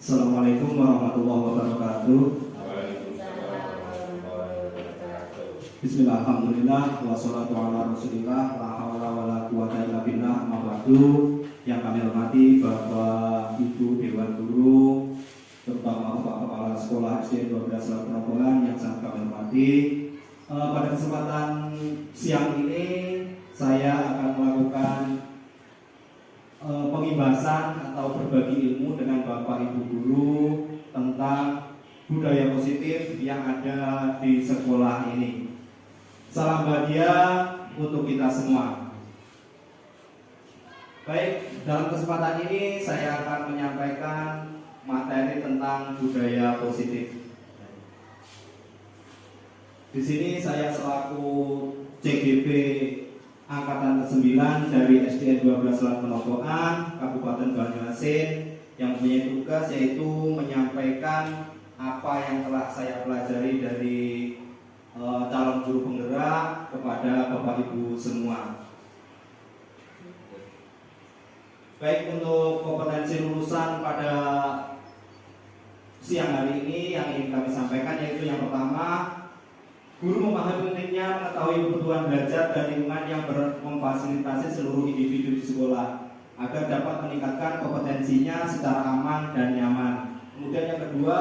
Assalamualaikum warahmatullahi wabarakatuh. Bismillah, alhamdulillah, wassalatu ala rasulillah, la hawla wa la quwata illa billah, amma ba'du. Yang kami hormati Bapak Ibu Dewan Guru, terutama Bapak Kepala Sekolah SD 12 Lapangan yang sangat kami hormati. Pada kesempatan siang ini saya akan melakukan pengibasan atau berbagi ilmu dengan Bapak Ibu Guru tentang budaya positif yang ada di sekolah ini. Salam bahagia untuk kita semua. Baik, dalam kesempatan ini saya akan menyampaikan materi tentang budaya positif. Di sini saya selaku CGP Angkatan ke-9 dari SDN 12 Penokohan, Kabupaten Banyuasin, yang punya tugas yaitu menyampaikan apa yang telah saya pelajari dari calon guru penggerak kepada Bapak Ibu semua. Baik, untuk kompetensi lulusan pada siang hari ini yang ingin kami sampaikan yaitu yang pertama, guru memahami pentingnya mengetahui kebutuhan belajar dan lingkungan yang memfasilitasi seluruh individu di sekolah agar dapat meningkatkan kompetensinya secara aman dan nyaman. Kemudian yang kedua,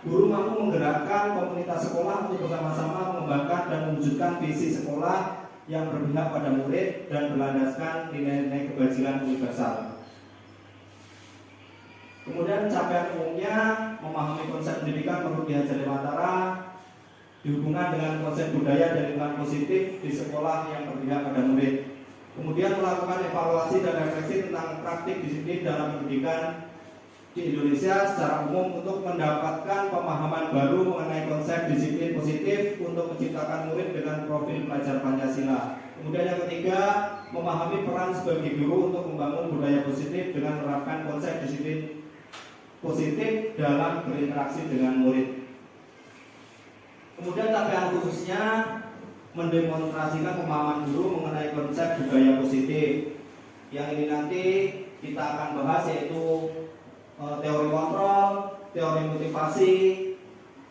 guru mampu menggerakkan komunitas sekolah untuk bersama-sama mengembangkan dan mewujudkan visi sekolah yang berpihak pada murid dan berlandaskan nilai-nilai kebajikan universal. Kemudian capaian umumnya memahami konsep pendidikan menurut Ki Hajar Dewantara dihubungkan dengan konsep budaya dan lingkungan positif di sekolah yang berpihak pada murid. Kemudian melakukan evaluasi dan refleksi tentang praktik disiplin dalam pendidikan di Indonesia secara umum untuk mendapatkan pemahaman baru mengenai konsep disiplin positif untuk menciptakan murid dengan profil pelajar Pancasila. Kemudian yang ketiga, memahami peran sebagai guru untuk membangun budaya positif dengan menerapkan konsep disiplin positif dalam berinteraksi dengan murid. Kemudian capaian khususnya mendemonstrasikan pemahaman guru mengenai konsep budaya positif. Yang ini nanti kita akan bahas yaitu teori kontrol, teori motivasi,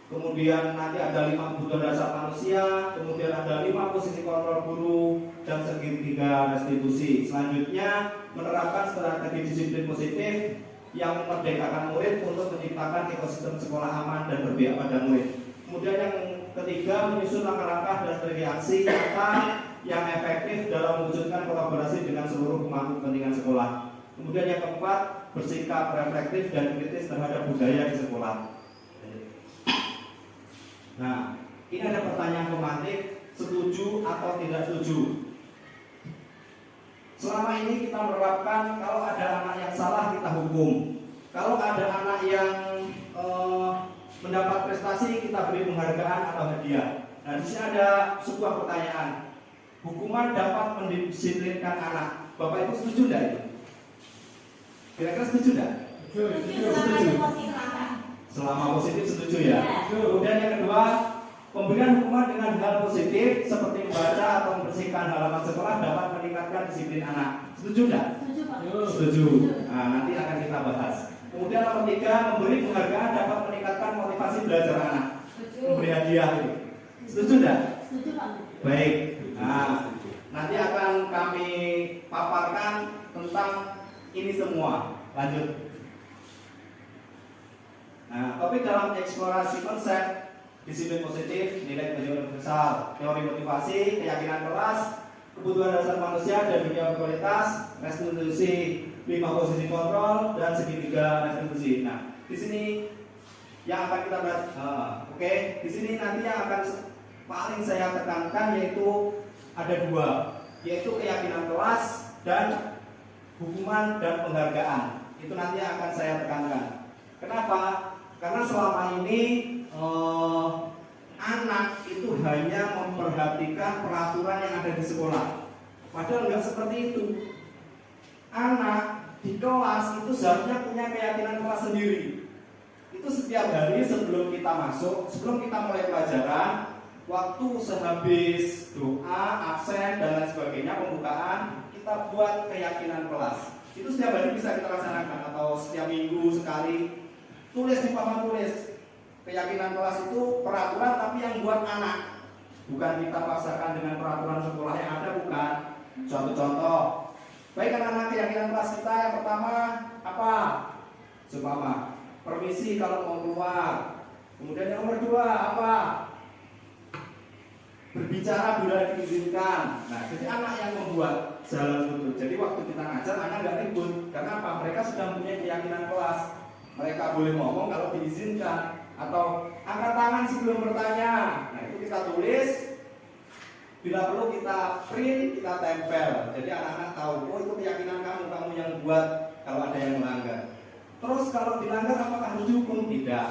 kemudian nanti ada 5 kebutuhan dasar manusia, kemudian ada 5 posisi kontrol guru dan segitiga restitusi. Selanjutnya menerapkan strategi disiplin positif yang memerdekakan murid untuk menciptakan ekosistem sekolah aman dan berpihak pada murid. Kemudian yang ketiga, menyusun langkah-langkah dan strategi aksi nyata yang efektif dalam mewujudkan kolaborasi dengan seluruh pemangku kepentingan sekolah. Kemudian yang keempat, bersikap reflektif dan kritis terhadap budaya di sekolah. Nah, ini ada pertanyaan pemantik, setuju atau tidak setuju? Selama ini kita menerapkan kalau ada anak yang salah kita hukum. Kalau ada anak yang mendapat prestasi kita beri penghargaan atau hadiah. Nah, di sini ada sebuah pertanyaan. Hukuman dapat mendisiplinkan anak. Bapak Ibu setuju tidak itu? Kira-kira setuju tidak? Setuju. Selama positif setuju ya. Kemudian yang kedua, pemberian hukuman dengan hal positif seperti membaca atau membersihkan halaman sekolah dapat meningkatkan disiplin anak. Setuju tidak? Setuju. Nah, nanti akan kita bahas. Kemudian nomor 3, memberi penghargaan dapat meningkatkan motivasi belajar anak. Memberi hadiah itu. Setuju tidak? Setuju, Pak. Baik. Nah, nanti akan kami paparkan tentang ini semua. Lanjut. Nah, topik dalam eksplorasi konsep disiplin positif, nilai kebajikan universal, teori motivasi, keyakinan kelas, kebutuhan dasar manusia dan dunia kualitas, restitusi, 5 posisi kontrol dan segitiga restitusi. Nah, di sini yang akan kita bahas. Oke. Di sini nanti yang akan paling saya tekankan yaitu ada 2, yaitu keyakinan kelas dan hukuman dan penghargaan. Itu nanti akan saya tekankan. Kenapa? Karena selama ini anak itu hanya memperhatikan peraturan yang ada di sekolah. Padahal nggak seperti itu. Anak di kelas itu seharusnya punya keyakinan kelas sendiri. Itu setiap hari sebelum kita masuk, sebelum kita mulai pelajaran, waktu sehabis doa, absen dan lain sebagainya, pembukaan, kita buat keyakinan kelas. Itu setiap hari bisa kita laksanakan atau setiap minggu sekali. Tulis di papan tulis. Keyakinan kelas itu peraturan tapi yang buat anak. Bukan kita paksakan dengan peraturan sekolah yang ada, bukan. Suatu contoh. Baik anak-anak, keyakinan kelas kita yang pertama apa? Seumpama permisi kalau mau keluar. Kemudian yang nomor 2 apa? Berbicara bila diizinkan. Nah, jadi anak yang membuat jalan itu. Jadi waktu kita ngajar anak nggak ribut. Karena apa? Mereka sudah punya keyakinan kelas. Mereka boleh ngomong kalau diizinkan. Atau angkat tangan sebelum bertanya. Nah, itu kita tulis. Bila perlu kita print, kita tempel. Jadi anak-anak tahu, oh itu keyakinan kamu yang buat kalau ada yang melanggar. Terus kalau dilanggar apakah harus dihukum? Tidak.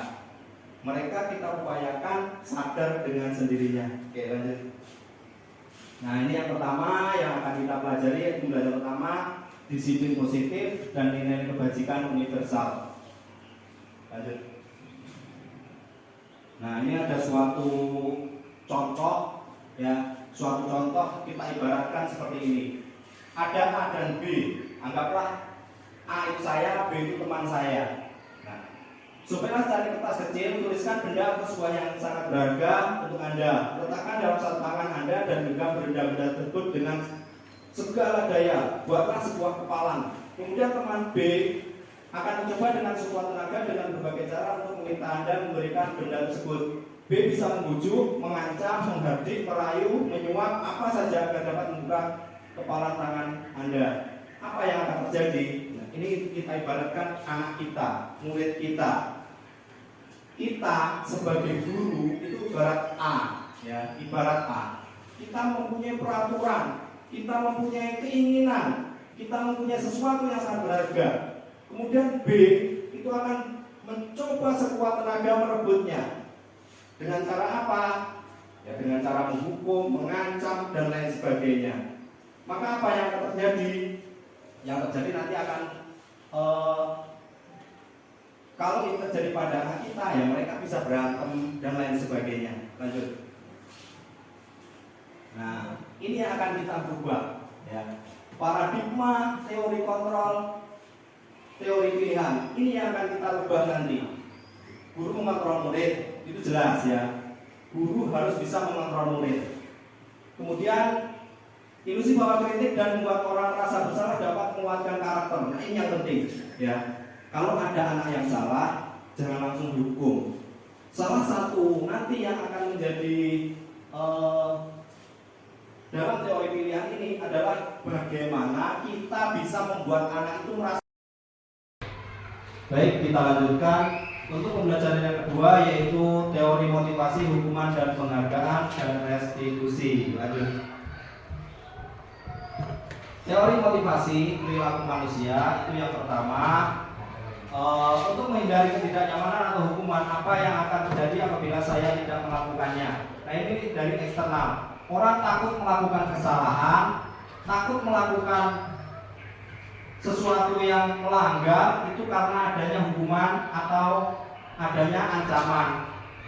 Mereka kita upayakan sadar dengan sendirinya. Oke, lanjut. Nah, ini yang pertama yang akan kita pelajari, yaitu belajar pertama, disiplin positif dan nilai kebajikan universal. Lanjut. Nah, ini ada suatu contoh, ya, suatu contoh kita ibaratkan seperti ini. Ada A dan B. Anggaplah A itu saya, B itu teman saya. Nah, supaya cari kertas kecil, tuliskan benda atau sesuatu yang sangat berharga untuk Anda. Letakkan dalam satu tangan Anda dan genggam benda-benda tersebut dengan segala daya. Buatlah sebuah kepalan. Kemudian teman B akan mencoba dengan sekuat tenaga dengan berbagai cara untuk meminta Anda memberikan benda tersebut. B bisa membujuk, mengancam, menghardik, merayu, menyuap, apa saja agar dapat membuka kepalan tangan Anda. Apa yang akan terjadi? Nah, ini kita ibaratkan anak kita, murid kita. Kita sebagai guru itu ibarat A, ya, ibarat A. Kita mempunyai peraturan, kita mempunyai keinginan, kita mempunyai sesuatu yang sangat berharga. Kemudian B itu akan mencoba sekuat tenaga merebutnya. Dengan cara apa? Ya, dengan cara menghukum, mengancam, dan lain sebagainya. Maka apa yang akan terjadi? Yang terjadi nanti akan kalau ini terjadi pada anak kita, ya mereka bisa berantem dan lain sebagainya. Lanjut. Nah, ini yang akan kita ubah, ya. Paradigma teori kontrol, teori pilihan. Ini yang akan kita ubah nanti. Guru mengontrol murid, itu jelas ya. Guru harus bisa mengontrol murid. Kemudian ilusi bahwa kritik dan membuat orang merasa bersalah dapat menguatkan karakter. Nah, ini yang penting, ya. Kalau ada anak yang salah, jangan langsung dihukum. Salah satu nanti yang akan menjadi dalam teori pilihan ini adalah bagaimana kita bisa membuat anak itu merasa. Baik, kita lanjutkan untuk pembelajaran yang kedua, yaitu teori motivasi, hukuman dan penghargaan dan restitusi. Lanjut. Teori motivasi perilaku manusia itu yang pertama, untuk menghindari ketidaknyamanan atau hukuman, apa yang akan terjadi apabila saya tidak melakukannya. Nah, ini dari eksternal. Orang takut melakukan kesalahan, takut melakukan sesuatu yang melanggar itu karena adanya hukuman atau adanya ancaman.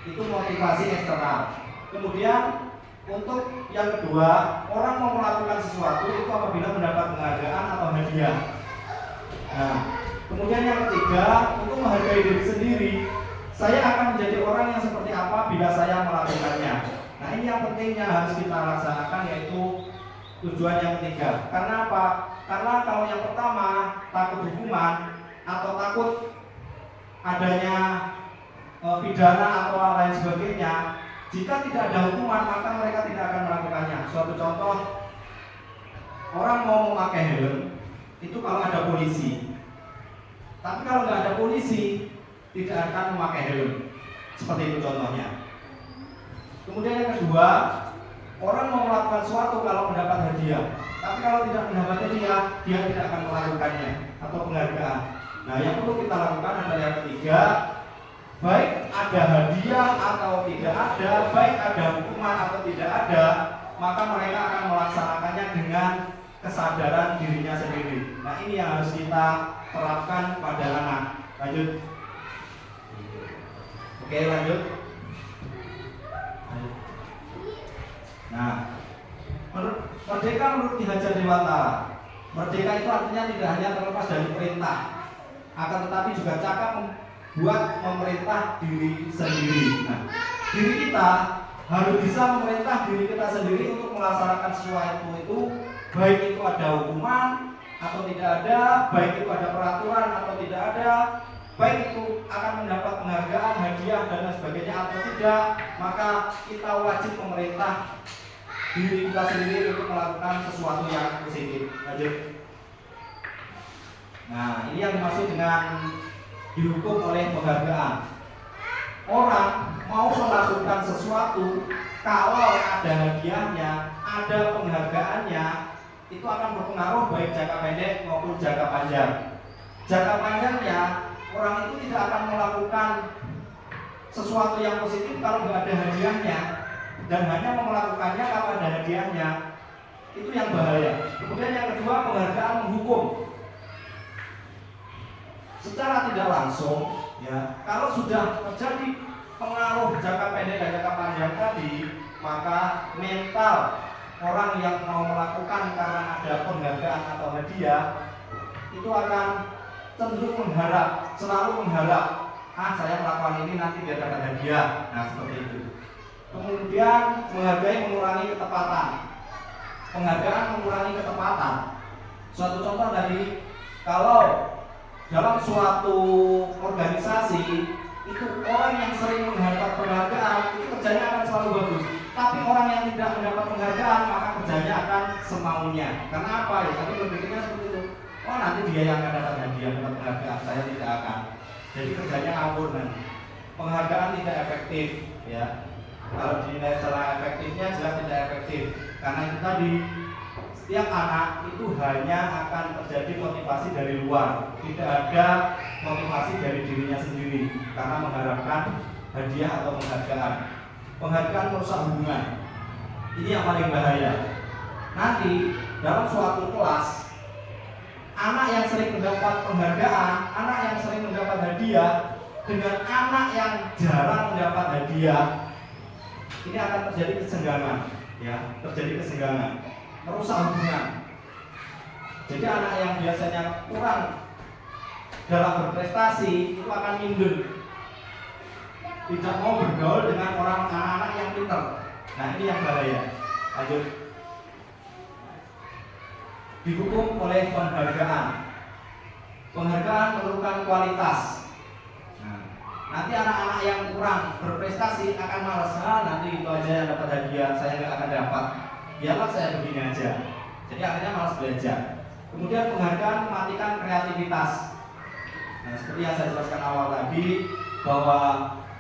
Itu motivasi eksternal. Kemudian untuk yang kedua, orang mau melakukan sesuatu itu apabila mendapat penghargaan atau hadiah. Nah, kemudian yang ketiga, untuk menghargai diri sendiri, saya akan menjadi orang yang seperti apa bila saya melakukannya. Nah, ini yang pentingnya harus kita laksanakan, yaitu tujuan yang ketiga. Karena apa? Karena kalau yang pertama takut hukuman atau takut adanya pidana atau lain sebagainya, jika tidak ada hukuman maka mereka tidak akan melakukannya. Suatu contoh, orang mau memakai helm itu kalau ada polisi. Tapi kalau nggak ada polisi, tidak akan memakai helm. Seperti itu contohnya. Kemudian yang kedua, orang mau melakukan sesuatu kalau mendapat hadiah. Tapi kalau tidak mendapat hadiah, dia tidak akan melakukannya atau penghargaan. Nah, yang perlu kita lakukan adalah yang ketiga, baik ada hadiah atau tidak ada, baik ada hukuman atau tidak ada, maka mereka akan melaksanakannya dengan kesadaran dirinya sendiri. Nah, ini yang harus kita terapkan pada anak. Lanjut. Oke, lanjut. Nah, merdeka menurut Ki Hajar Dewantara, merdeka itu artinya tidak hanya terlepas dari perintah, akan tetapi juga buat memerintah diri sendiri. Nah, diri kita harus bisa memerintah diri kita sendiri untuk melaksanakan sesuatu itu, baik itu ada hukuman atau tidak ada, baik itu ada peraturan atau tidak ada, baik itu akan mendapat penghargaan, hadiah dan lain sebagainya atau tidak, maka kita wajib memerintah diri kita sendiri untuk melakukan sesuatu yang positif. Lanjut. Nah, ini yang dimaksud dengan dihukum oleh penghargaan. Orang mau melakukan sesuatu, kalau ada hadiahnya, ada penghargaannya, itu akan berpengaruh baik jangka pendek maupun jangka panjang. Jangka panjangnya, orang itu tidak akan melakukan sesuatu yang positif kalau nggak ada hadiahnya, dan hanya melakukannya kalau ada hadiahnya. Itu yang bahaya. Kemudian yang kedua, penghargaan menghukum. Secara tidak langsung, ya, kalau sudah terjadi pengaruh jangka pendek dan jangka panjang tadi, maka mental orang yang mau melakukan karena ada penghargaan atau hadiah itu akan cenderung mengharap, selalu mengharap, saya melakukan ini nanti biar dapat hadiah. Nah, seperti itu. Kemudian menghargai mengurangi ketepatan. Penghargaan mengurangi ketepatan. Suatu contoh dari kalau dalam suatu organisasi itu orang yang sering mendapat penghargaan itu kerjanya akan selalu bagus. Tapi orang yang tidak mendapat penghargaan maka kerjanya akan semaunya. Karena apa ya? Tapi berpikirnya seperti itu. Oh, nanti dia yang akan dapat hadiah, dapat penghargaan, saya tidak akan. Jadi kerjanya ngawur nanti. Penghargaan tidak efektif, ya. Kalau dinilai secara efektifnya jelas tidak efektif. Karena itu tadi, setiap anak itu hanya akan terjadi motivasi dari luar, tidak ada motivasi dari dirinya sendiri karena mengharapkan hadiah atau penghargaan. Penghargaan merusak hubungan. Ini yang paling bahaya. Nanti dalam suatu kelas, anak yang sering mendapat penghargaan, anak yang sering mendapat hadiah dengan anak yang jarang mendapat hadiah, ini akan terjadi kesenggangan, ya, terjadi kesenggangan. Merusak hubungan. Jadi anak yang biasanya kurang dalam berprestasi itu akan minder, tidak mau bergaul dengan anak-anak yang pintar. Nah, ini yang bahaya. Lanjut. Dihukum oleh penghargaan. Penghargaan memerlukan kualitas. Nah, nanti anak-anak yang kurang berprestasi akan malas. Nanti itu aja yang dapat hadiah, saya nggak akan dapat. Biarlah saya begini aja. Jadi akhirnya malas belajar. Kemudian penghargaan mematikan kreativitas. Nah, seperti yang saya jelaskan awal tadi, bahwa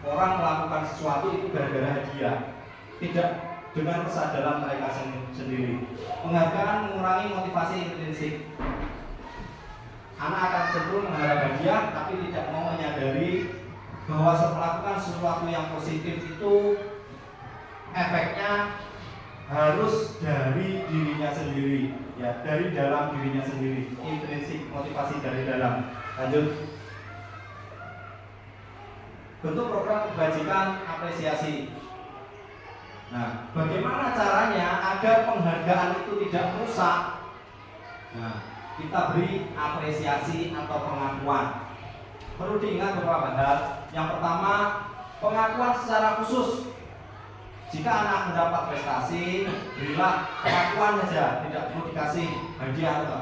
orang melakukan sesuatu itu gara-gara hadiah, tidak dengan kesadaran mereka sendiri. Penghargaan mengurangi motivasi intrinsik. Anak akan cenderung mengharap hadiah, tapi tidak mau menyadari bahwa melakukan sesuatu yang positif itu efeknya harus dari dirinya sendiri, ya, dari dalam dirinya sendiri, intrinsik, motivasi dari dalam. Lanjut. Bentuk program kebajikan apresiasi. Nah, bagaimana caranya agar penghargaan itu tidak rusak? Nah, kita beri apresiasi atau pengakuan. Perlu diingat beberapa hal. Yang pertama, pengakuan secara khusus. Jika anak mendapat prestasi, berilah pengakuan saja, tidak perlu dikasih hadiah apa.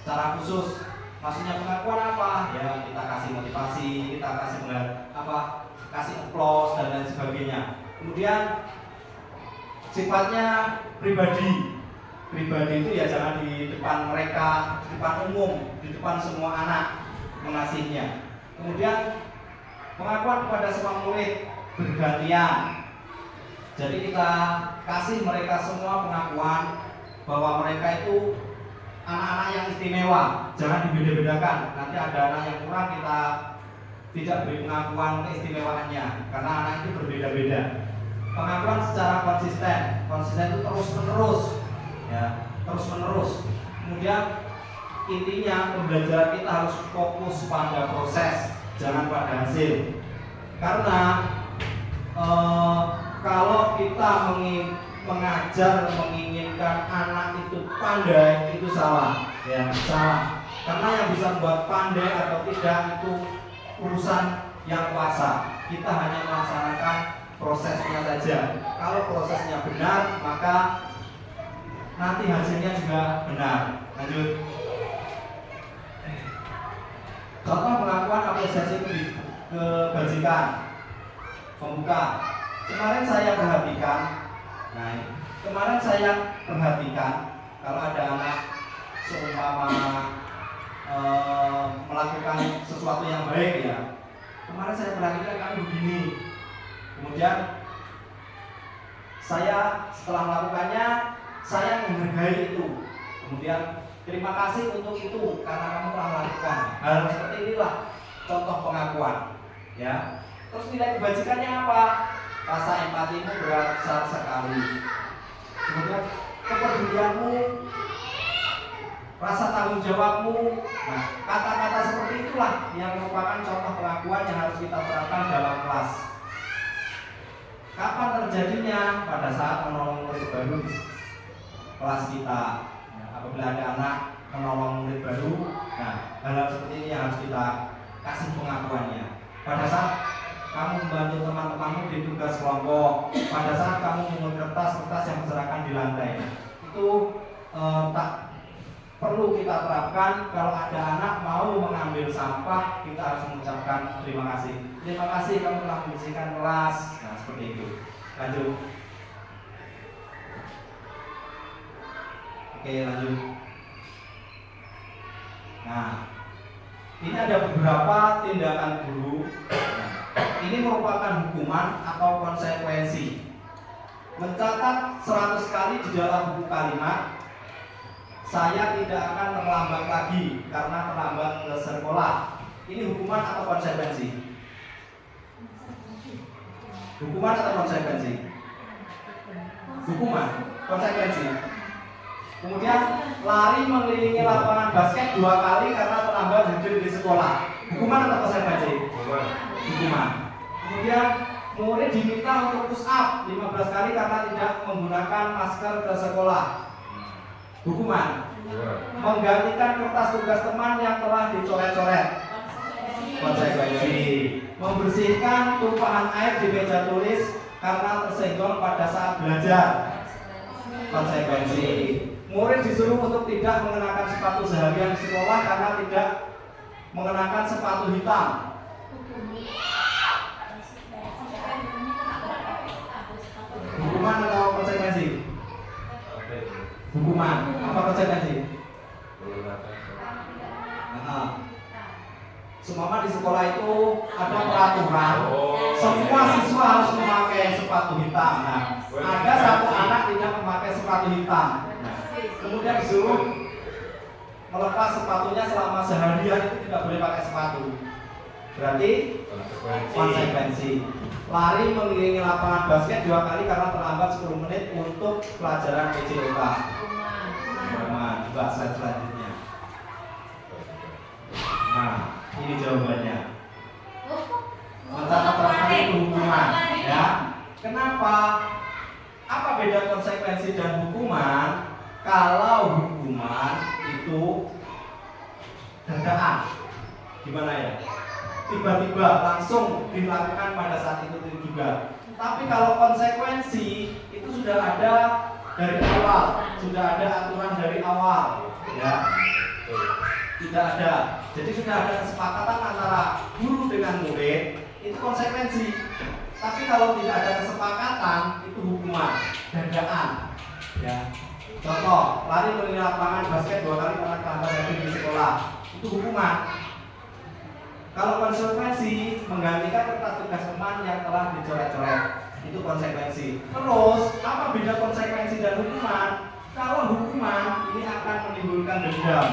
Secara khusus, maksudnya pengakuan apa? Ya, kita kasih motivasi, kita kasih kasih aplaus dan lain sebagainya. Kemudian sifatnya pribadi. Pribadi itu ya jangan di depan mereka, di depan umum, di depan semua anak mengasihnya. Kemudian pengakuan kepada semua murid bergantian. Jadi kita kasih mereka semua pengakuan bahwa mereka itu anak-anak yang istimewa, jangan dibeda-bedakan. Nanti ada anak yang kurang, kita tidak beri pengakuan keistimewaannya karena anak itu berbeda-beda. Pengakuan secara konsisten. Konsisten itu terus-menerus, ya, terus-menerus. Kemudian intinya pembelajaran kita harus fokus pada proses, jangan pada hasil. Karena kalau kita mengajar menginginkan anak itu pandai, itu salah, ya, salah. Karena yang bisa membuat pandai atau tidak itu urusan yang kuasa. Kita hanya melaksanakan prosesnya saja. Kalau prosesnya benar, maka nanti hasilnya juga benar. Lanjut. Contoh pengakuan apresiasi kebajikan. Pembuka. Kemarin saya perhatikan kalau ada anak seumpama melakukan sesuatu yang baik ya. Kemarin saya perhatikan kamu begini. Kemudian saya setelah melakukannya, saya menghargai itu. Kemudian terima kasih untuk itu karena kamu telah melakukan. Hal seperti inilah contoh pengakuan. Ya. Terus nilai kebajikannya apa? Rasa empatimu besar sekali. Kemudian kepedulianmu, rasa tanggung jawabmu. Nah, kata-kata seperti itulah yang merupakan contoh pengakuan yang harus kita terapkan dalam kelas. Kapan terjadinya? Pada saat menolong murid baru di kelas kita. Nah, apabila ada anak menolong murid baru, nah hal seperti ini yang harus kita kasih pengakuannya. Pada saat kamu membantu teman-temanmu di tugas kelompok, pada saat kamu mengungut kertas-kertas yang berserakan di lantai, itu tak perlu kita terapkan. Kalau ada anak mau mengambil sampah, kita harus mengucapkan terima kasih. Terima kasih kamu telah membersihkan kelas. Nah, seperti itu. Lanjut. Oke, lanjut. Nah, ini ada beberapa tindakan guru. Ini merupakan hukuman atau konsekuensi. Mencatat 100 kali di dalam buku kalimat, saya tidak akan terlambat lagi karena terlambat ke sekolah. Ini hukuman atau konsekuensi? Hukuman atau konsekuensi? Hukuman, konsekuensi. Kemudian lari mengelilingi lapangan basket 2 kali karena terlambat hadir di sekolah. Hukuman atau konsekuensi? Hukuman. Kemudian murid diminta untuk push up 15 kali karena tidak menggunakan masker ke sekolah. Hukuman. Menggantikan kertas tugas teman yang telah dicoret-coret. Konsekuensi. Membersihkan tumpahan air di meja tulis karena tersenggol pada saat belajar. Konsekuensi. Murid disuruh untuk tidak mengenakan sepatu seharian di sekolah karena tidak mengenakan sepatu hitam. Hukuman atau konsekuensi? Hukuman. Apa konsekuensi? Semua di sekolah itu ada peraturan. Semua siswa harus memakai sepatu hitam. Nah, ada satu anak tidak memakai sepatu hitam. Nah, kemudian disuruh melepas sepatunya selama seharian, itu tidak boleh pakai sepatu. Berarti konsekuensi. Lari mengelilingi lapangan basket 2 kali karena terlambat 10 menit untuk pelajaran PJOK. Coba slide selanjutnya. Nah, ini jawabannya. Mencatat terakhir itu hukuman, ya. Kenapa? Apa beda konsekuensi dan hukuman? Kalau hukuman itu dadakan, gimana ya? Tiba-tiba langsung dilakukan pada saat itu juga. Tapi kalau konsekuensi itu sudah ada dari awal, sudah ada aturan dari awal, ya. Tidak ada. Jadi sudah ada kesepakatan antara guru dengan murid, itu konsekuensi. Tapi kalau tidak ada kesepakatan, itu hukuman, dadakan, ya. Contoh, lari mengelilingi lapangan basket 2 kali karena terlambat hadir di sekolah, itu hukuman. Kalau konsekuensi, menggantikan kertas tugas teman yang telah dicoret-coret, itu konsekuensi. Terus, apa beda konsekuensi dan hukuman? Kalau hukuman ini akan menimbulkan dendam,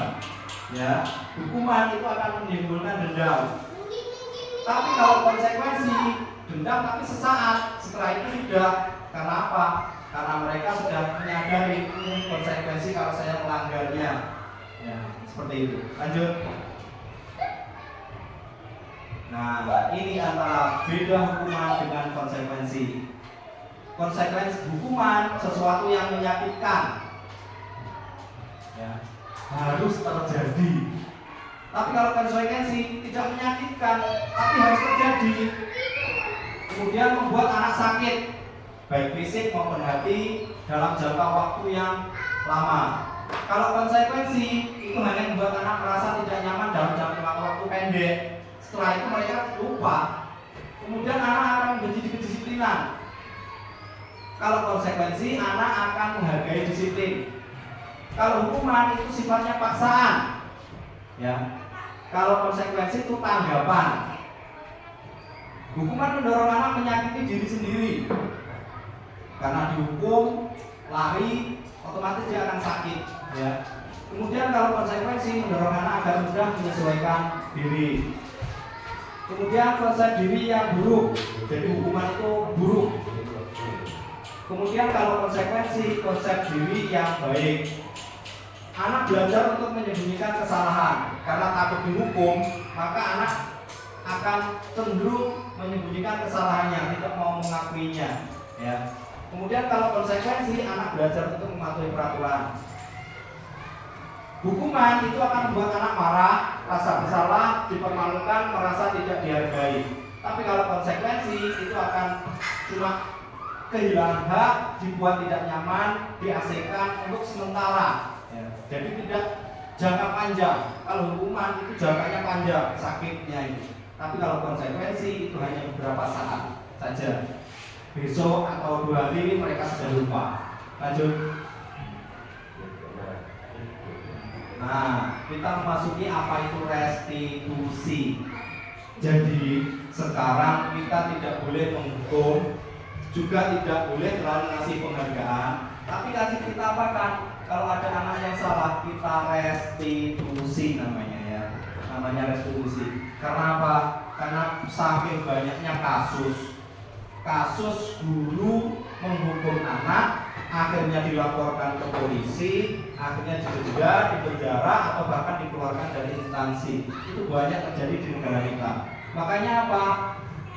ya. Hukuman itu akan menimbulkan dendam. Tapi kalau konsekuensi, dendam tapi sesaat, setelah itu sudah. Karena apa? Karena mereka sudah menyadari konsekuensi kalau saya melanggarnya, ya, seperti itu. Lanjut. Nah, ini antara beda hukuman dengan konsekuensi. Konsekuensi hukuman sesuatu yang menyakitkan, ya, harus terjadi. Tapi kalau konsekuensi tidak menyakitkan, tapi harus terjadi. Kemudian membuat anak sakit, baik fisik maupun hati dalam jangka waktu yang lama. Kalau konsekuensi itu hanya membuat anak merasa tidak nyaman dalam jangka waktu pendek. Setelah itu mereka lupa. Kemudian anak akan menjadi kedisiplinan. Kalau konsekuensi, anak akan menghargai disiplin. Kalau hukuman itu sifatnya paksaan, ya. Kalau konsekuensi itu tanggapan. Hukuman mendorong anak menyakiti diri sendiri. Karena dihukum, lari, otomatis dia akan sakit, ya. Kemudian kalau konsekuensi mendorong anak agar mudah menyesuaikan diri. Kemudian konsep diri yang buruk, jadi hukuman itu buruk. Kemudian kalau konsekuensi, konsep diri yang baik. Anak belajar untuk menyembunyikan kesalahan. Karena takut dihukum, maka anak akan cenderung menyembunyikan kesalahannya, tidak mau mengakuinya, ya. Kemudian kalau konsekuensi, anak belajar untuk mematuhi peraturan. Hukuman itu akan membuat anak marah, rasa bersalah, dipermalukan, merasa tidak dihargai. Tapi kalau konsekuensi itu akan cuma kehilangan hak, dibuat tidak nyaman, diasingkan untuk sementara, ya. Jadi tidak jangka panjang. Kalau hukuman itu jangkanya panjang, sakitnya itu. Tapi kalau konsekuensi itu hanya beberapa saat saja. Besok atau 2 hari mereka sudah lupa. Lanjut. Nah, kita memasuki apa itu restitusi. Jadi sekarang kita tidak boleh menghukum, juga tidak boleh terlalu ngasih penghargaan, tapi kasih kita apakan? Kalau ada anak yang salah, kita restitusi namanya, ya. Namanya restitusi. Karena apa? Karena saking banyaknya kasus guru menghukum anak, akhirnya dilaporkan ke polisi, akhirnya didenda, dipenjara, atau bahkan dikeluarkan dari instansi. Itu banyak terjadi di negara kita. Makanya apa?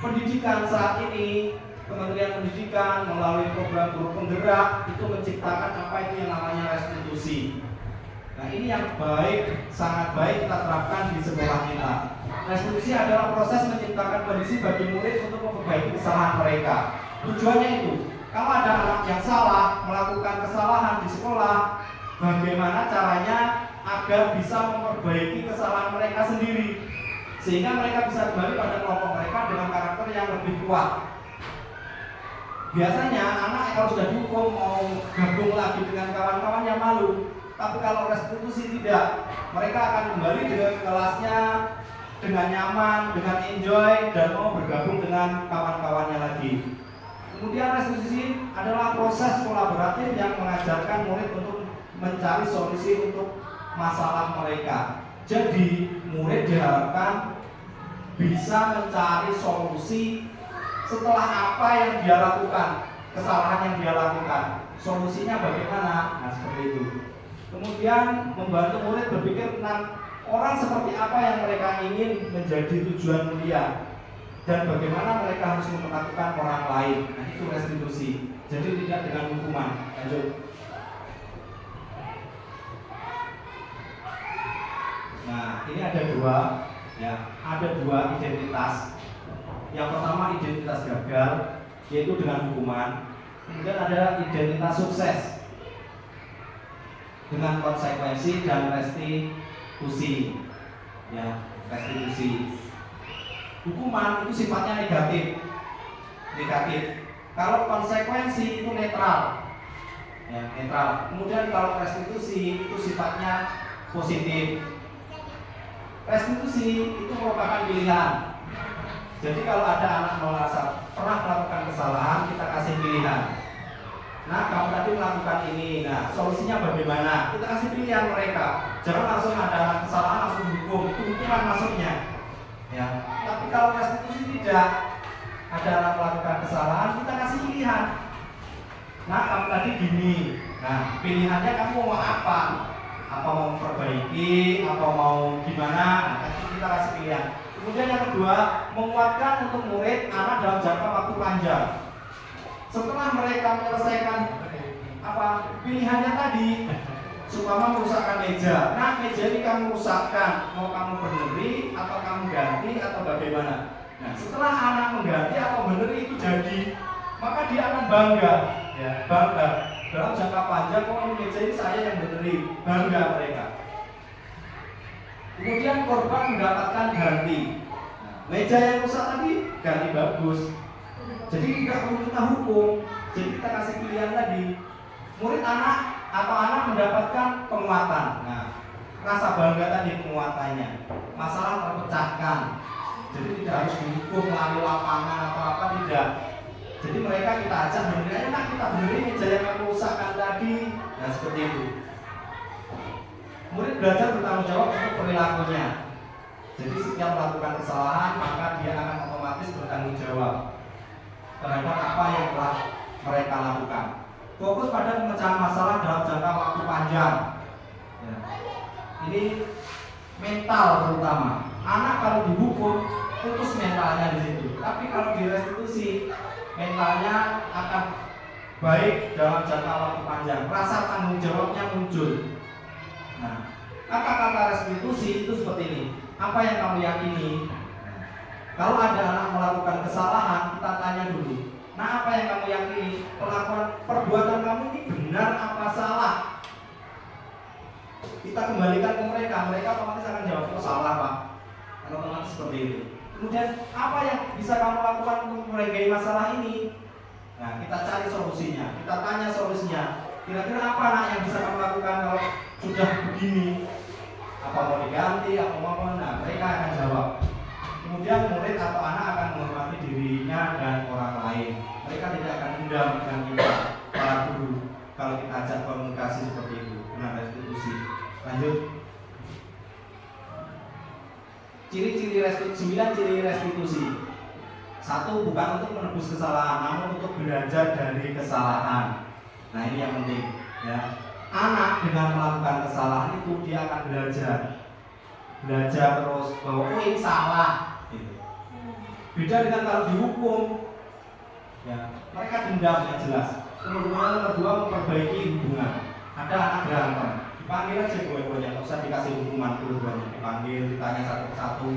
Pendidikan saat ini, Kementerian Pendidikan melalui program guru penggerak itu menciptakan apa itu yang namanya restitusi. Nah, ini yang baik, sangat baik kita terapkan di sekolah kita. Restitusi adalah proses menciptakan kondisi bagi murid untuk memperbaiki kesalahan mereka. Tujuannya itu, kalau ada anak yang salah, melakukan kesalahan di sekolah, bagaimana caranya agar bisa memperbaiki kesalahan mereka sendiri, sehingga mereka bisa kembali pada kelompok mereka dengan karakter yang lebih kuat. Biasanya anak yang kalau sudah dihukum mau gabung lagi dengan kawan-kawan yang malu. Tapi kalau restitusi tidak, mereka akan kembali dengan kelasnya dengan nyaman, dengan enjoy, dan mau bergabung dengan kawan-kawannya lagi. Kemudian restitusi adalah proses kolaboratif yang mengajarkan murid untuk mencari solusi untuk masalah mereka. Jadi murid diharapkan bisa mencari solusi setelah apa yang dia lakukan, kesalahan yang dia lakukan, solusinya bagaimana? Nah, seperti itu. Kemudian membantu murid berpikir tentang orang seperti apa yang mereka ingin menjadi tujuan mulia, dan bagaimana mereka harus memperlakukan orang lain. Nah, itu restitusi. Jadi tidak dengan hukuman. Lanjut. Nah, ini ada dua, ya, ada dua identitas. Yang pertama identitas gagal, yaitu dengan hukuman. Kemudian ada identitas sukses dengan konsekuensi dan restitusi, ya, restitusi. Hukuman itu sifatnya negatif. Kalau konsekuensi itu netral, ya, netral. Kemudian kalau restitusi itu sifatnya positif. Restitusi itu merupakan pilihan. Jadi kalau ada anak pernah melakukan kesalahan, kita kasih pilihan. Nah, kamu tadi melakukan ini, nah solusinya bagaimana? Kita kasih pilihan mereka. Jangan langsung ada kesalahan langsung dihukum, itu hukuman masuknya. Ya. Tapi kalau restitusi tidak, ada anak melakukan kesalahan, kita kasih pilihan. Nah, kamu tadi gini. Nah, pilihannya kamu mau apa? Apa mau memperbaiki, apa mau gimana? Nah, kita kasih pilihan. Kemudian yang kedua, menguatkan untuk murid anak dalam jangka waktu panjang. Setelah mereka menyelesaikan pilihannya tadi, supaya merusakkan meja. Nah, meja ini kamu rusakkan, mau kamu berdiri atau kamu ganti atau bagaimana? Nah, setelah anak mengganti atau memberi itu jadi, maka dia akan bangga, ya, bangga. Dalam jangka panjang, oh meja ini saya yang beri, bangga mereka. Kemudian korban mendapatkan ganti. Nah, meja yang rusak tadi ganti bagus. Jadi tidak perlu kita hukum. Jadi kita kasih pilihan tadi. Murid anak atau anak mendapatkan penguatan. Nah, rasa bangga tadi penguatannya. Masalah terpecahkan. Jadi tidak harus dihukum melalui lapangan atau apa, tidak. Jadi mereka kita ajak benerin, enak kita benerin meja yang kamu rusakkan tadi. Nah, seperti itu. Murid belajar bertanggung jawab untuk perilakunya. Jadi setiap melakukan kesalahan maka dia akan otomatis bertanggung jawab terhadap apa yang telah mereka lakukan. Fokus pada pemecahan masalah dalam jangka waktu panjang. Ya. Ini mental terutama. Anak kalau dihukum putus mentalnya di situ. Tapi kalau direstitusi mentalnya akan baik dalam jangka waktu panjang. Rasa tanggung jawabnya muncul. Nah, kata-kata restitusi itu seperti ini. Apa yang kamu yakini? Kalau ada anak melakukan kesalahan, kita tanya dulu. Nah, apa yang kamu yakini? Perbuatan kamu ini benar apa salah? Kita kembalikan ke mereka. Mereka otomatis akan jawab itu salah, Pak. Otomatis seperti itu. Kemudian, apa yang bisa kamu lakukan untuk merenggai masalah ini? Nah, kita cari solusinya. Kita tanya solusinya. Kira-kira apa nak yang bisa kamu lakukan kalau sudah begini? Apa mau diganti, apa mau apa? Nah, mereka akan jawab. Kemudian murid atau anak akan menghormati dirinya dan orang lain. Mereka tidak akan dendam dengan kita, para guru, kalau kita ajak komunikasi seperti itu. Nah, restitusi. Lanjut. Ciri-ciri restitusi, 9 ciri restitusi. 1, bukan untuk menebus kesalahan, namun untuk belajar dari kesalahan. Nah, ini yang penting, ya. Anak dengan melakukan kesalahan itu dia akan belajar terus bahwa oh ini salah, gitu. Beda dengan kalau dihukum, ya mereka dendam yang jelas. Kemudian yang kedua memperbaiki hubungan. Ada anak berantem, dipanggil aja gue-gue, nggak usah dikasih hukuman dua-duanya. Dipanggil, ditanya satu persatu.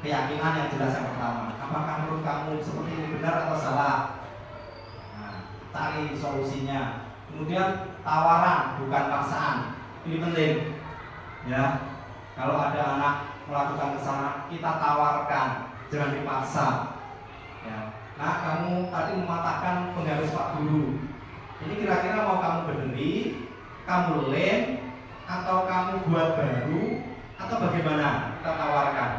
Keyakinan yang jelas yang pertama. Apakah menurut kamu seperti ini benar atau salah? Nah, cari solusinya. Kemudian tawaran bukan paksaan. Ini penting. Ya. Kalau ada anak melakukan kesalahan, kita tawarkan, jangan dipaksa. Ya. Nah, kamu tadi mematahkan penggaris Pak Guru. Ini kira-kira mau kamu beneri, kamu lem, atau kamu buat baru, atau bagaimana? Kita tawarkan.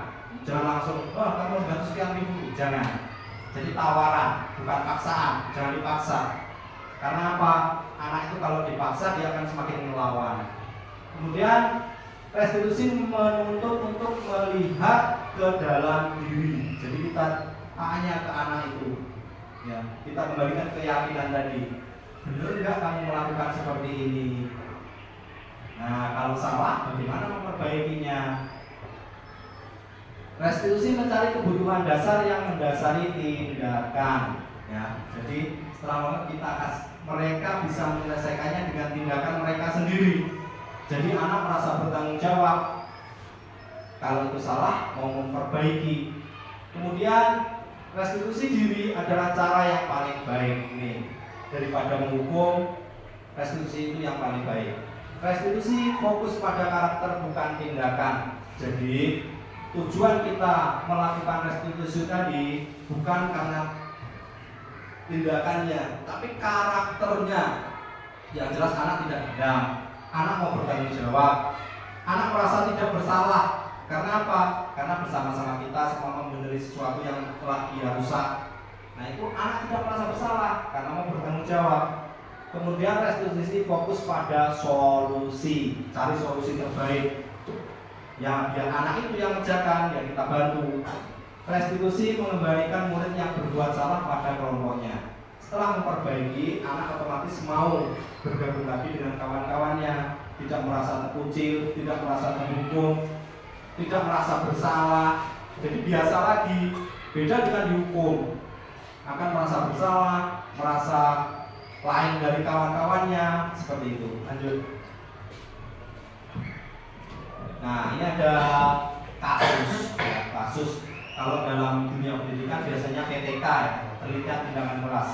Jangan langsung, oh kamu bantu sekian ribu. Jangan. Jadi tawaran, bukan paksaan. Jangan dipaksa. Karena apa? Anak itu kalau dipaksa dia akan semakin melawan. Kemudian restitusi menuntut untuk melihat ke dalam diri. Jadi kita tanya ke anak itu, ya, kita kembalikan keyakinan tadi. Benar enggak kamu melakukan seperti ini? Nah, kalau salah, bagaimana memperbaikinya? Restitusi mencari kebutuhan dasar yang mendasari tindakan. Ya, jadi setelah mereka bisa menyelesaikannya dengan tindakan mereka sendiri. Jadi anak merasa bertanggung jawab. Kalau itu salah, mau memperbaiki. Kemudian restitusi diri adalah cara yang paling baik nih. Daripada menghukum, restitusi itu yang paling baik. Restitusi fokus pada karakter bukan tindakan. Jadi tujuan kita melakukan restitusi tadi bukan karena tindakannya, tapi karakternya. Yang jelas anak tidak dendam, anak mau bertanggung jawab, anak merasa tidak bersalah. Karena apa? Karena bersama-sama kita semua membenahi sesuatu yang telah dia rusak. Nah, itu anak tidak merasa bersalah karena mau bertanggung jawab. Kemudian restitusi fokus pada solusi, cari solusi terbaik. Yang biar anak itu yang mengerjakan, ya kita bantu. Restitusi mengembalikan murid yang berbuat salah pada kelompoknya. Setelah memperbaiki, anak otomatis mau bergabung lagi dengan kawan-kawannya, tidak merasa terkucil, tidak merasa terhukum, tidak merasa bersalah. Jadi biasa lagi, beda dengan dihukum. Akan merasa bersalah, merasa lain dari kawan-kawannya, seperti itu. Lanjut. Nah, ini ada kasus. Kalau dalam dunia pendidikan biasanya PTK ya, penelitian tindakan kelas.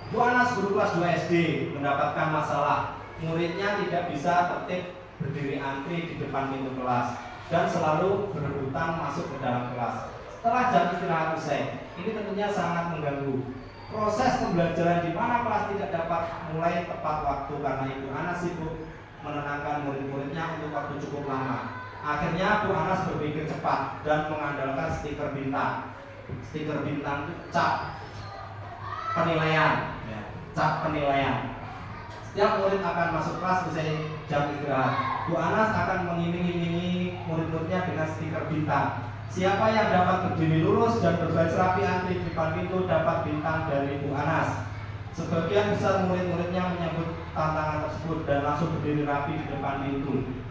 Bu Anas guru kelas 2 SD mendapatkan masalah, muridnya tidak bisa tertib berdiri antri di depan pintu kelas dan selalu berebutan masuk ke dalam kelas. Setelah jam istirahat usai, ini tentunya sangat mengganggu proses pembelajaran di mana kelas tidak dapat mulai tepat waktu karena Ibu Anas sibuk menenangkan murid-muridnya untuk waktu cukup lama. Akhirnya Bu Anas berpikir cepat dan mengandalkan stiker bintang. Stiker bintang itu cap penilaian, ya, cap penilaian. Setiap murid akan masuk kelas usai jam istirahat. Bu Anas akan mengiming-imingi murid-muridnya dengan stiker bintang. Siapa yang dapat berdiri lurus dan berbaju rapi antri di depan pintu dapat bintang dari Bu Anas. Sebagian besar murid-muridnya menyambut tantangan tersebut dan langsung berdiri rapi di depan pintu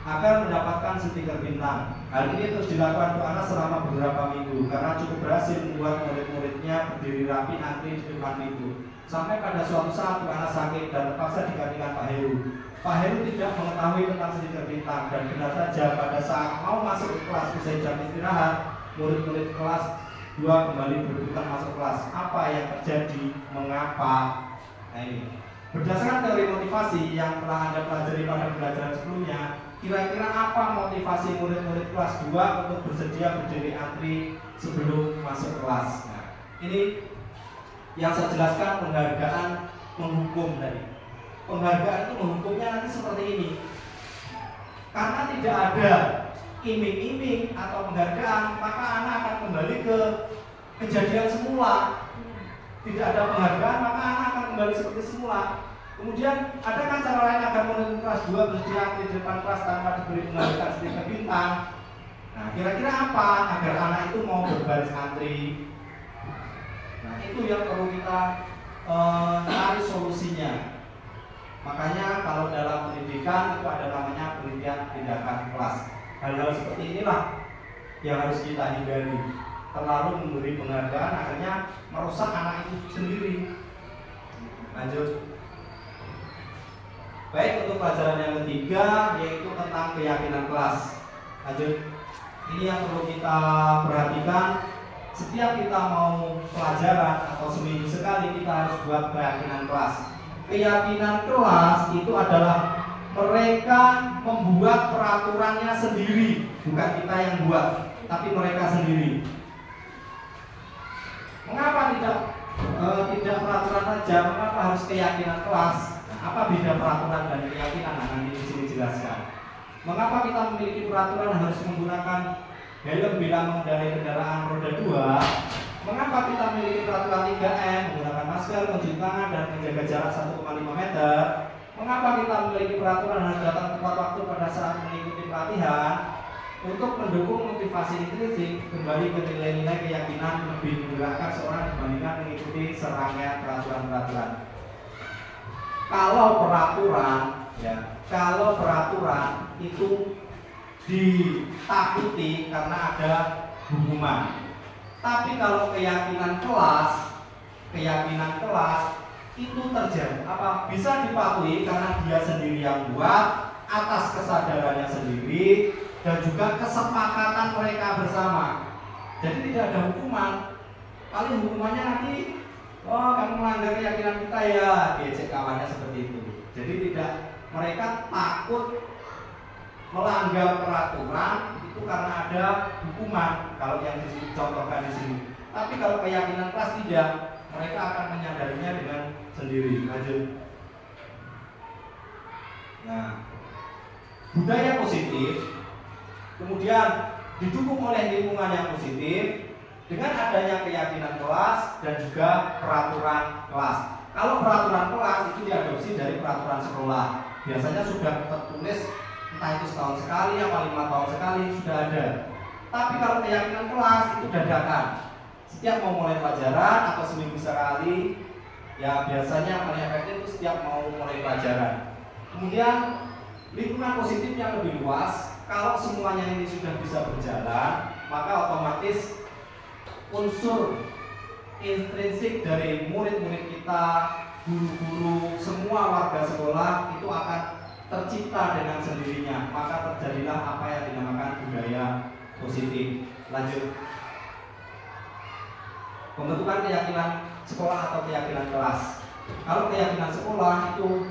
agar mendapatkan stiker bintang. Hal ini terus dilakukan Bu Anas selama beberapa minggu karena cukup berhasil membuat murid-muridnya berdiri rapi antri di depan pintu. Sampai pada suatu saat Bu Anas sakit dan terpaksa digantikan Pak Heru. Pak Heru tidak mengetahui tentang stiker bintang dan benar saja pada saat mau masuk ke kelas usai jam istirahat, murid-murid kelas 2 kembali berebutan masuk kelas. Apa yang terjadi? Mengapa? Nah ini. Berdasarkan teori motivasi yang telah Anda pelajari pada pembelajaran sebelumnya, kira-kira apa motivasi murid-murid kelas 2 untuk bersedia berdiri antri sebelum masuk kelas? Nah, ini yang saya jelaskan penghargaan menghukum tadi. Penghargaan itu menghukumnya nanti seperti ini. Karena tidak ada iming-iming atau penghargaan, maka anak akan kembali ke kejadian semula. Tidak ada penghargaan, maka anak akan kembali seperti semula. Kemudian ada kan cara lain agar murid kelas 2 bersedia di depan kelas tanpa diberi penghargaan stiker bintang. Nah, kira-kira apa agar anak itu mau berbaris antri? Nah, itu yang perlu kita cari solusinya. Makanya kalau dalam pendidikan itu ada namanya penelitian tindakan kelas. Hal-hal seperti inilah yang harus kita hindari. Terlalu memberi penghargaan akhirnya merusak anak itu sendiri. Lanjut. Baik, untuk pelajaran yang ketiga yaitu tentang keyakinan kelas. Lanjut. Ini yang perlu kita perhatikan. Setiap kita mau pelajaran atau seminggu sekali kita harus buat keyakinan kelas. Keyakinan kelas itu adalah mereka membuat peraturannya sendiri, bukan kita yang buat, tapi mereka sendiri. Mengapa tidak peraturan saja? Mengapa harus keyakinan kelas? Nah, apa beda peraturan dan keyakinan? Nah, nanti di sini jelaskan. Mengapa kita memiliki peraturan harus menggunakan helm bila mengendarai kendaraan roda 2? Mengapa kita memiliki peraturan 3M, menggunakan masker, mencuci tangan, dan menjaga jarak 1,5 meter? Mengapa kita memiliki peraturan harus datang tepat waktu pada saat mengikuti pelatihan? Untuk mendukung motivasi intrinsik, kembali ke nilai-nilai keyakinan lebih menggerakkan seorang dibandingkan mengikuti serangkaian peraturan-peraturan. Kalau peraturan itu ditakuti karena ada hukuman. Tapi kalau keyakinan kelas itu terjadi bisa dipatuhi karena dia sendiri yang buat atas kesadarannya sendiri dan juga kesepakatan mereka bersama. Jadi tidak ada hukuman. Paling hukumannya nanti, kamu melanggar keyakinan kita ya, diejek kawannya seperti itu. Jadi tidak, mereka takut melanggar peraturan itu karena ada hukuman kalau yang dicontohkan di sini. Tapi kalau keyakinan kelas tidak, mereka akan menyadarinya dengan sendiri. Lanjut. Nah, budaya positif kemudian didukung oleh lingkungan yang positif dengan adanya keyakinan kelas dan juga peraturan kelas. Kalau peraturan kelas itu diadopsi dari peraturan sekolah, biasanya sudah tertulis entah itu setahun sekali atau 5 tahun sekali sudah ada. Tapi kalau keyakinan kelas itu dadakan. Setiap mau mulai pelajaran atau seminggu sekali, ya biasanya paling efektif itu setiap mau mulai pelajaran. Kemudian lingkungan positif yang lebih luas. Kalau semuanya ini sudah bisa berjalan, maka otomatis unsur intrinsik dari murid-murid kita, guru-guru, semua warga sekolah itu akan tercipta dengan sendirinya. Maka terjadilah apa yang dinamakan budaya positif. Lanjut. Pembentukan keyakinan sekolah atau keyakinan kelas. Kalau keyakinan sekolah itu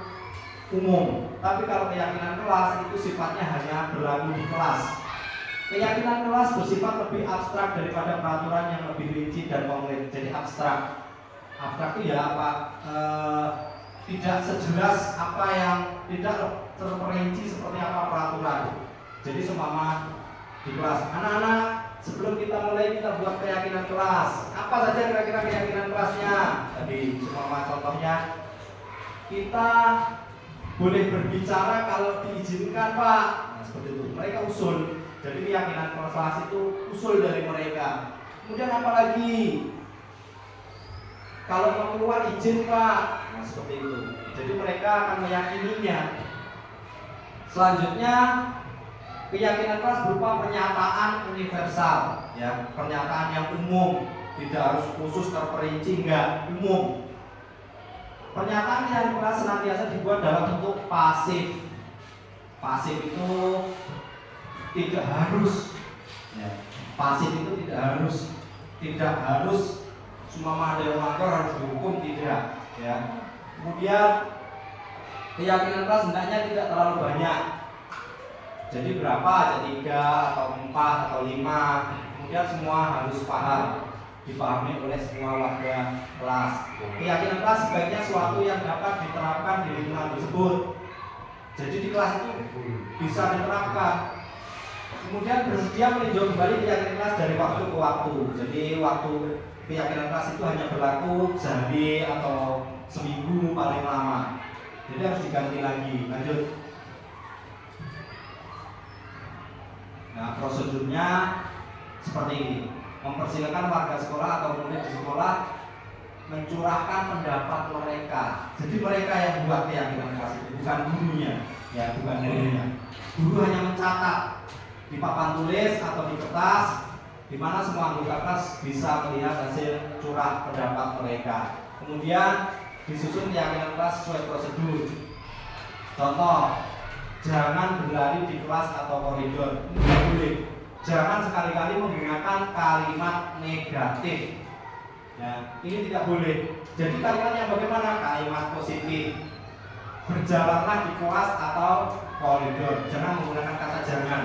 umum, tapi kalau keyakinan kelas itu sifatnya hanya berlaku di kelas. Keyakinan kelas bersifat lebih abstrak daripada peraturan yang lebih rinci dan konkret. Jadi abstrak. Abstrak itu ya apa? Tidak sejelas apa yang tidak terperinci seperti apa peraturan. Jadi seumpama di kelas, anak-anak sebelum kita mulai kita buat keyakinan kelas. Apa saja kira-kira keyakinan kelasnya? Tadi seumpama contohnya kita boleh berbicara kalau diizinkan Pak. Nah, seperti itu. Mereka usul. Jadi keyakinan kelas itu usul dari mereka. Kemudian apa lagi? Kalau mau keluar izin Pak. Nah, seperti itu. Jadi mereka akan meyakininya. Selanjutnya keyakinan kelas berupa pernyataan universal, ya, pernyataan yang umum, tidak harus khusus terperinci, enggak, umum. Pernyataan yang kelas senantiasa dibuat dalam bentuk pasif. Pasif itu tidak harus, ya. Pasif itu tidak harus semua ada yang melanggar harus dihukum, tidak, ya. Kemudian keyakinan kelas hendaknya tidak terlalu banyak. Jadi berapa aja, 3 atau 4 atau 5. Kemudian semua harus paham, dipahami oleh semua warga kelas. Keyakinan kelas sebaiknya suatu yang dapat diterapkan di lingkungan tersebut. Jadi di kelas itu bisa diterapkan. Kemudian bersedia meninjau kembali keyakinan kelas dari waktu ke waktu. Jadi waktu keyakinan kelas itu hanya berlaku sehari atau seminggu paling lama. Jadi harus diganti lagi. Lanjut. Nah, prosedurnya seperti ini. Mempersilakan warga sekolah atau murid di sekolah mencurahkan pendapat mereka. Jadi mereka yang buat keyakinan kelas itu, bukan gurunya, ya, bukan gurunya. Guru hanya mencatat di papan tulis atau di kertas, di mana semua anggota kelas bisa melihat hasil curah pendapat mereka. Kemudian disusun keyakinan kelas sesuai prosedur. Contoh, jangan berlari di kelas atau koridor. Tidak boleh. Jangan sekali-kali menggunakan kalimat negatif. Ya, ini tidak boleh. Jadi kalimat yang bagaimana? Kalimat positif. Berjalanlah di kelas atau koridor. Jangan menggunakan kata jangan.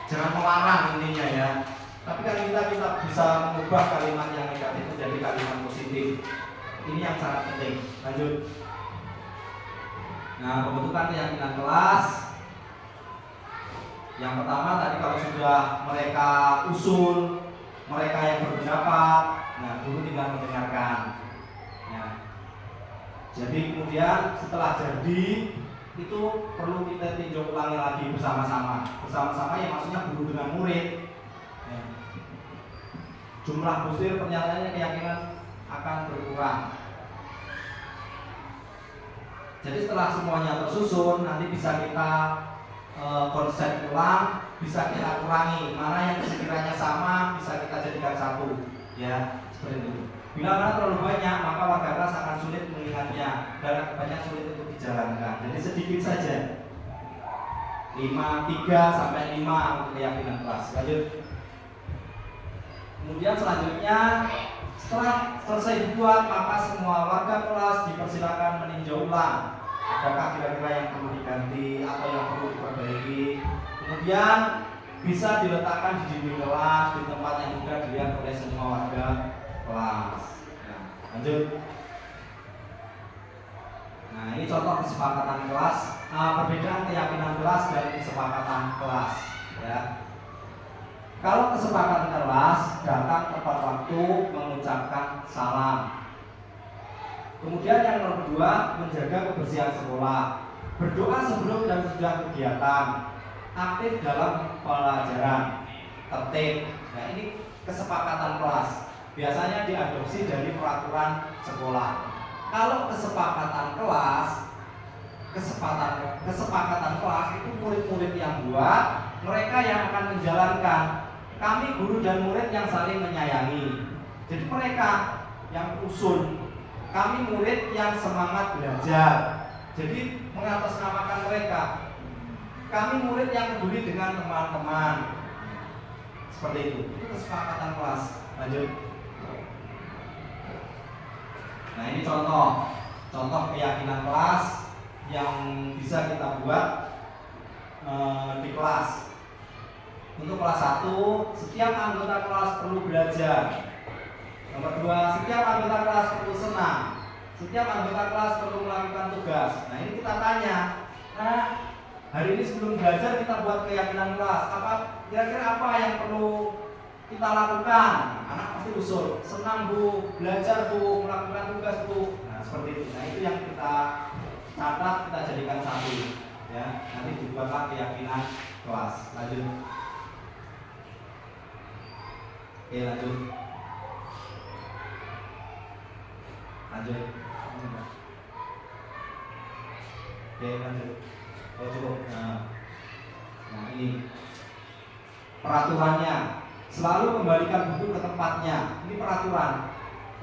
Jangan melarang intinya, ya. Tapi kan kita bisa mengubah kalimat yang negatif menjadi kalimat positif. Ini yang sangat penting. Lanjut. Nah, pembentukan keyakinan kelas. Yang pertama tadi kalau sudah mereka usul, mereka yang berpendapat, nah guru tinggal mendengarkan. Ya. Jadi kemudian setelah jadi itu perlu kita tinjau ulangi lagi bersama-sama. Bersama-sama ya maksudnya guru dengan murid. Ya. Jumlah busir pernyataannya keyakinan akan berkurang. Jadi setelah semuanya tersusun, nanti bisa kita konsep ulang, bisa kita kurangi. Mana yang sekiranya sama bisa kita jadikan satu, ya, seperti itu. Bila mana terlalu banyak, maka warga kelas akan sulit mengingatnya dan akibatnya sulit untuk dijalankan. Jadi sedikit saja, 3 sampai 5 untuk keyakinan kelas. Lanjut. Kemudian selanjutnya, setelah selesai dibuat, maka semua warga kelas dipersilakan meninjau ulang. Adakah kira-kira yang perlu diganti atau yang perlu diperbaiki. Kemudian bisa diletakkan di dinding kelas, di tempat yang mudah dilihat oleh semua warga kelas. Nah, lanjut. Nah, ini contoh kesepakatan kelas, perbedaan keyakinan kelas dan kesepakatan kelas, ya. Kalau kesepakatan kelas datang tepat waktu, mengucapkan salam. Kemudian yang nomor 2, menjaga kebersihan sekolah, berdoa sebelum dan sesudah kegiatan, aktif dalam pelajaran, tertib. Nah, ini kesepakatan kelas. Biasanya diadopsi dari peraturan sekolah. Kalau kesepakatan kelas itu murid-murid yang buat, mereka yang akan menjalankan. Kami guru dan murid yang saling menyayangi. Jadi mereka yang usul. Kami murid yang semangat belajar. Jadi mengatasnamakan mereka. Kami murid yang peduli dengan teman-teman. Seperti itu. Itu kesepakatan kelas. Lanjut. Nah, ini contoh keyakinan kelas yang bisa kita buat di kelas. Untuk kelas 1, setiap anggota kelas perlu belajar. Nomor 2, setiap anggota kelas perlu senang. Setiap anggota kelas perlu melakukan tugas. Nah, ini kita tanya, nah hari ini sebelum belajar kita buat keyakinan kelas. Kira-kira apa yang perlu kita lakukan? Anak pasti usul, senang Bu, belajar Bu, melakukan tugas Bu. Nah, seperti itu. Nah, itu yang kita catat, kita jadikan satu. Ya, nanti dibuatlah keyakinan kelas. Lanjut. Oke, lanjut. Oke, lanjut. Oh, cukup. Nah, ini peraturannya. Selalu kembalikan buku ke tempatnya. Ini peraturan.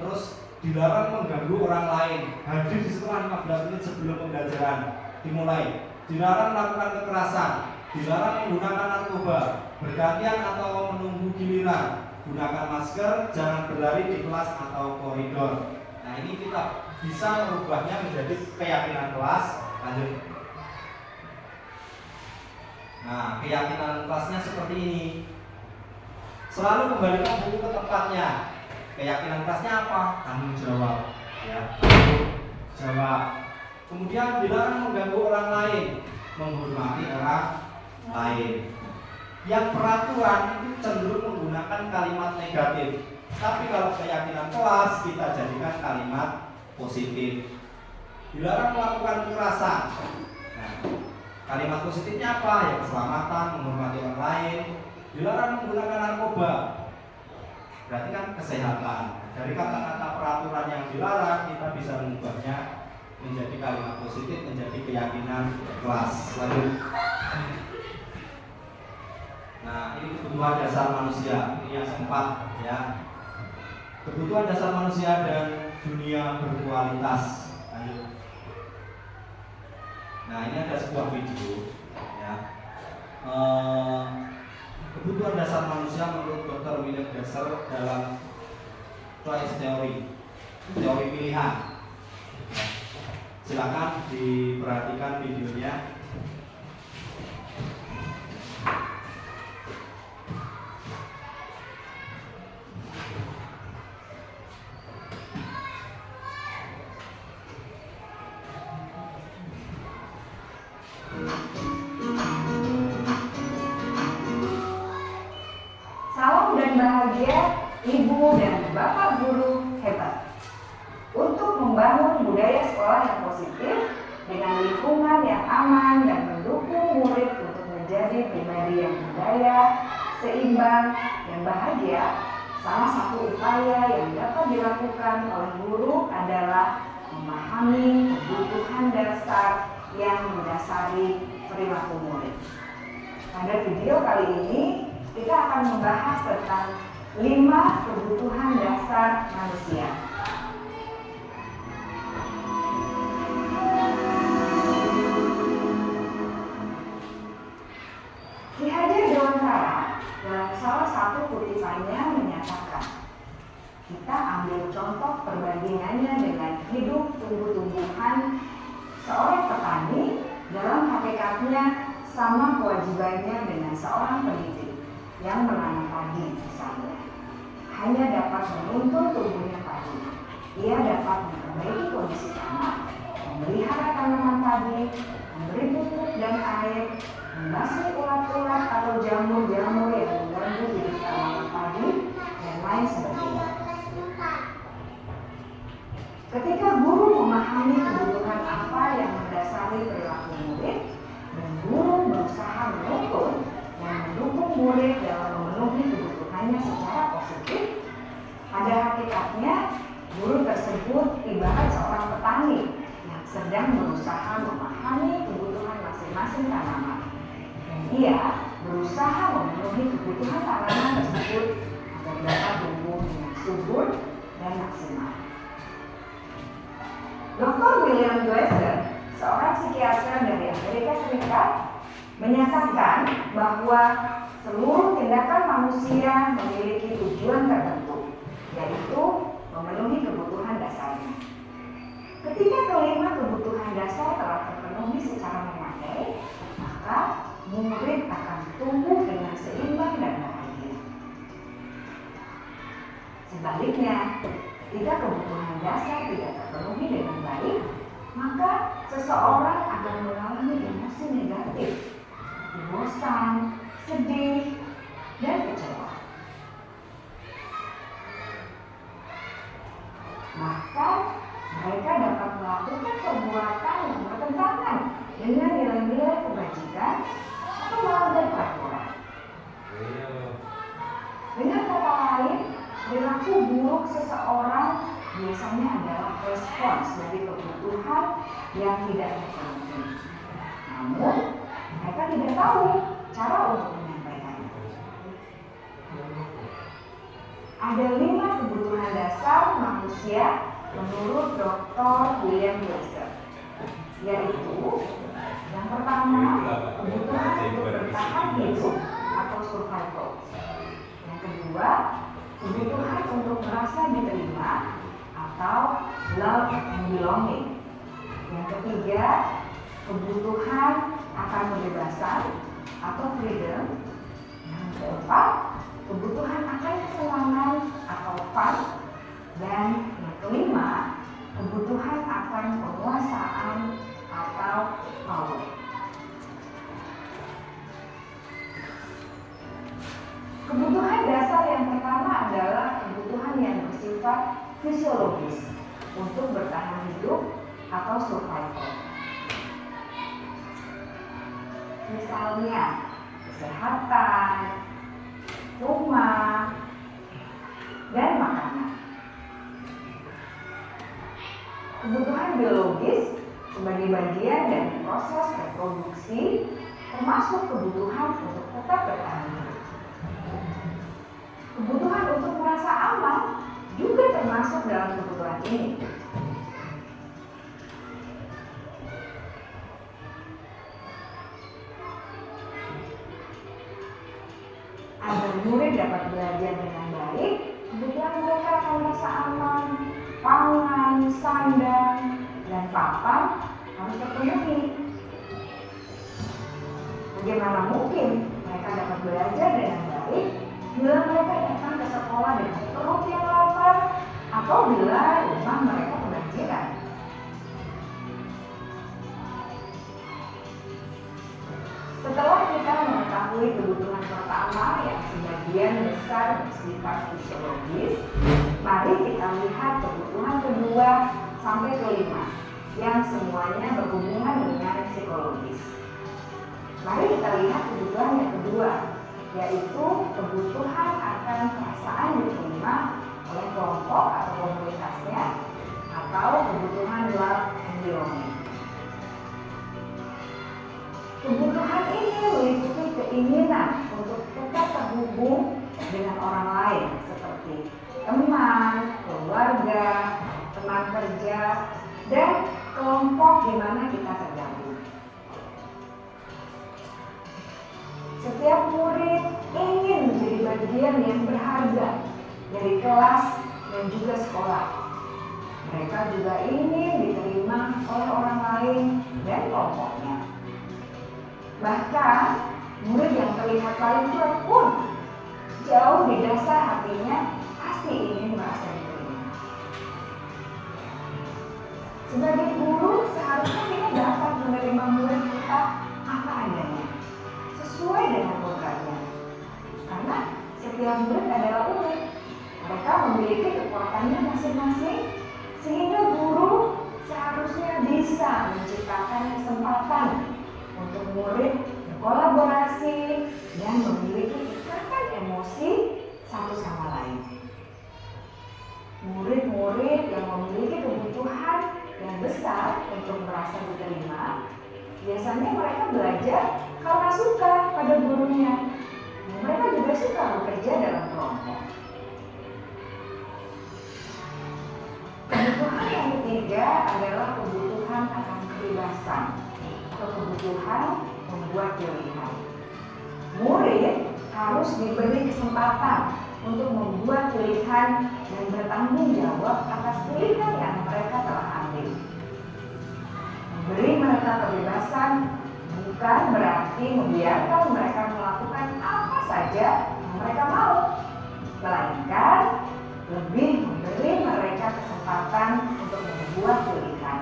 Terus dilarang mengganggu orang lain. Hadir di sekolah 15 menit sebelum pembelajaran dimulai. Dilarang melakukan kekerasan. Dilarang menggunakan narkoba. Bergantian atau menunggu giliran. Gunakan masker. Jangan berlari di kelas atau koridor. Nah, ini kita bisa merubahnya menjadi keyakinan kelas. Lanjut. Nah, keyakinan kelasnya seperti ini. Selalu kembalikan buku ke tempatnya. Keyakinan kelasnya apa? Tanggung jawab. Ya, tanggung jawab. Kemudian dilarang mengganggu orang lain, menghormati orang lain. Yang peraturan itu cenderung menggunakan kalimat negatif. Tapi kalau keyakinan kelas kita jadikan kalimat positif. Dilarang melakukan kekerasan. Nah, kalimat positifnya apa? Ya, keselamatan, menghormati orang lain. Dilarang menggunakan narkoba. Berarti kan kesehatan. Dari kata-kata peraturan yang dilarang kita bisa mengubahnya menjadi kalimat positif, menjadi keyakinan kelas. Lanjut. Nah, ini kebutuhan dasar manusia. Ini yang keempat, ya. Kebutuhan dasar manusia dan dunia berkualitas. Lanjut. Nah, ini ada sebuah video, ya. Kebutuhan dasar manusia menurut Dr. William Glasser dalam choice theory, teori pilihan. Silakan diperhatikan videonya. Salam dan bahagia Ibu dan Bapak Guru hebat. Untuk membangun budaya sekolah yang positif dengan lingkungan yang aman dan mendukung murid untuk menjadi pribadi yang berdaya, seimbang, dan bahagia, salah satu upaya yang dapat dilakukan oleh guru adalah memahami kebutuhan dasar yang mendasari perilaku murid. Pada video kali ini, kita akan membahas tentang 5 kebutuhan dasar manusia. Ki Hajar Dewantara dalam salah satu kutipannya menyatakan, kita ambil contoh perbandingannya dengan hidup tumbuh-tumbuhan. Seorang petani dalam hakikatnya sama kewajibannya dengan seorang pendidik yang menanam padi misalnya. Hanya dapat menuntun tumbuhnya padi. Ia dapat memperbaiki kondisi tanah, memelihara tanaman padi, memberi pupuk dan air, membasmi ulat-ulat atau jamur-jamur yang mengganggu hidup tanaman padi, dan lain sebagainya. Ketika guru memahami kebutuhan apa yang mendasari perilaku murid, dan guru berusaha menuntun dan mendukung murid dalam memenuhi kebutuhannya secara positif, pada hakikatnya guru tersebut ibarat seorang petani yang sedang berusaha memahami kebutuhan masing-masing tanaman, dan ia berusaha memenuhi kebutuhan tanaman tersebut agar dapat tumbuh dengan subur dan maksimal. Dr. William Glasser, seorang psikiater dari Amerika Serikat, menyatakan bahwa seluruh tindakan manusia memiliki tujuan tertentu, yaitu memenuhi kebutuhan dasarnya. Sebaliknya, jika kebutuhan dasar tidak terpenuhi dengan baik, maka seseorang akan mengalami emosi negatif, bosan, sedih, dan kecewa. Bahkan mereka dapat melakukan perbuatan yang bertentangan dengan nilai-nilai kebajikan atau melanggar peraturan. Dengan kata lain, perilaku buruk seseorang biasanya adalah respons dari kebutuhan yang tidak terpenuhi. Namun, mereka tidak tahu cara untuk menyampaikannya. Ada 5 kebutuhan dasar manusia menurut Dr. William Glasser, yaitu yang pertama, kebutuhan untuk bertahan hidup atau survival. Yang kedua, kebutuhan untuk merasa diterima atau love and belonging. Yang ketiga, kebutuhan akan kebebasan atau freedom. Yang keempat, kebutuhan akan kesenangan atau fun. Dan yang kelima, kebutuhan akan penguasaan atau power. Kebutuhan dasar yang pertama adalah kebutuhan yang bersifat fisiologis untuk bertahan hidup atau survival. Misalnya, kesehatan, rumah, dan makanan. Kebutuhan biologis sebagai bagian dari proses reproduksi, termasuk kebutuhan untuk tetap bertahan hidup. Kebutuhan untuk merasa aman juga termasuk dalam kebutuhan ini. Agar murid dapat belajar dengan baik, kebutuhan mereka akan merasa aman, pangan, sandang, dan papan harus terpenuhi. Bagaimana mungkin mereka dapat belajar dengan baik bila mereka datang ke sekolah dengan perut yang lapar atau bila rumah mereka kebanjiran? Setelah kita mengetahui kebutuhan pertama yang sebagian besar bersifat fisiologis, mari kita lihat kebutuhan kedua sampai kelima yang semuanya berhubungan dengan psikologis. Mari kita lihat kebutuhan yang kedua, yaitu kebutuhan akan perasaan diterima oleh kelompok atau komunitasnya, atau kebutuhan love and belonging. Kebutuhan ini meliputi keinginan untuk tetap terhubung dengan orang lain seperti teman, keluarga, teman kerja, dan kelompok di mana kita tergabung. Setiap murid ingin menjadi bagian yang berharga dari kelas dan juga sekolah. Mereka juga ingin diterima oleh orang lain dan kelompoknya. Bahkan, murid yang terlihat paling cuek pun jauh di dasar hatinya pasti ingin merasa diterima. Sebagai guru, seharusnya kita dapat menerima murid kita apa adanya, sesuai dengan programnya. Karena setiap murid adalah unik. Mereka memiliki kekuatannya masing-masing, sehingga guru seharusnya bisa menciptakan kesempatan untuk murid berkolaborasi dan memiliki ikatan emosi satu sama lain. Murid-murid yang memiliki kebutuhan yang besar untuk merasa diterima, biasanya mereka belajar karena suka pada gurunya. Mereka juga suka bekerja dalam kelompok. Kebutuhan yang ketiga adalah kebutuhan akan kebebasan atau kebutuhan membuat pilihan. Murid harus diberi kesempatan untuk membuat pilihan dan bertanggung jawab atas pilihan yang mereka telah ambil. Memberi mereka kebebasan bukan berarti membiarkan mereka melakukan apa saja yang mereka mau, melainkan lebih memberi mereka kesempatan untuk membuat pilihan,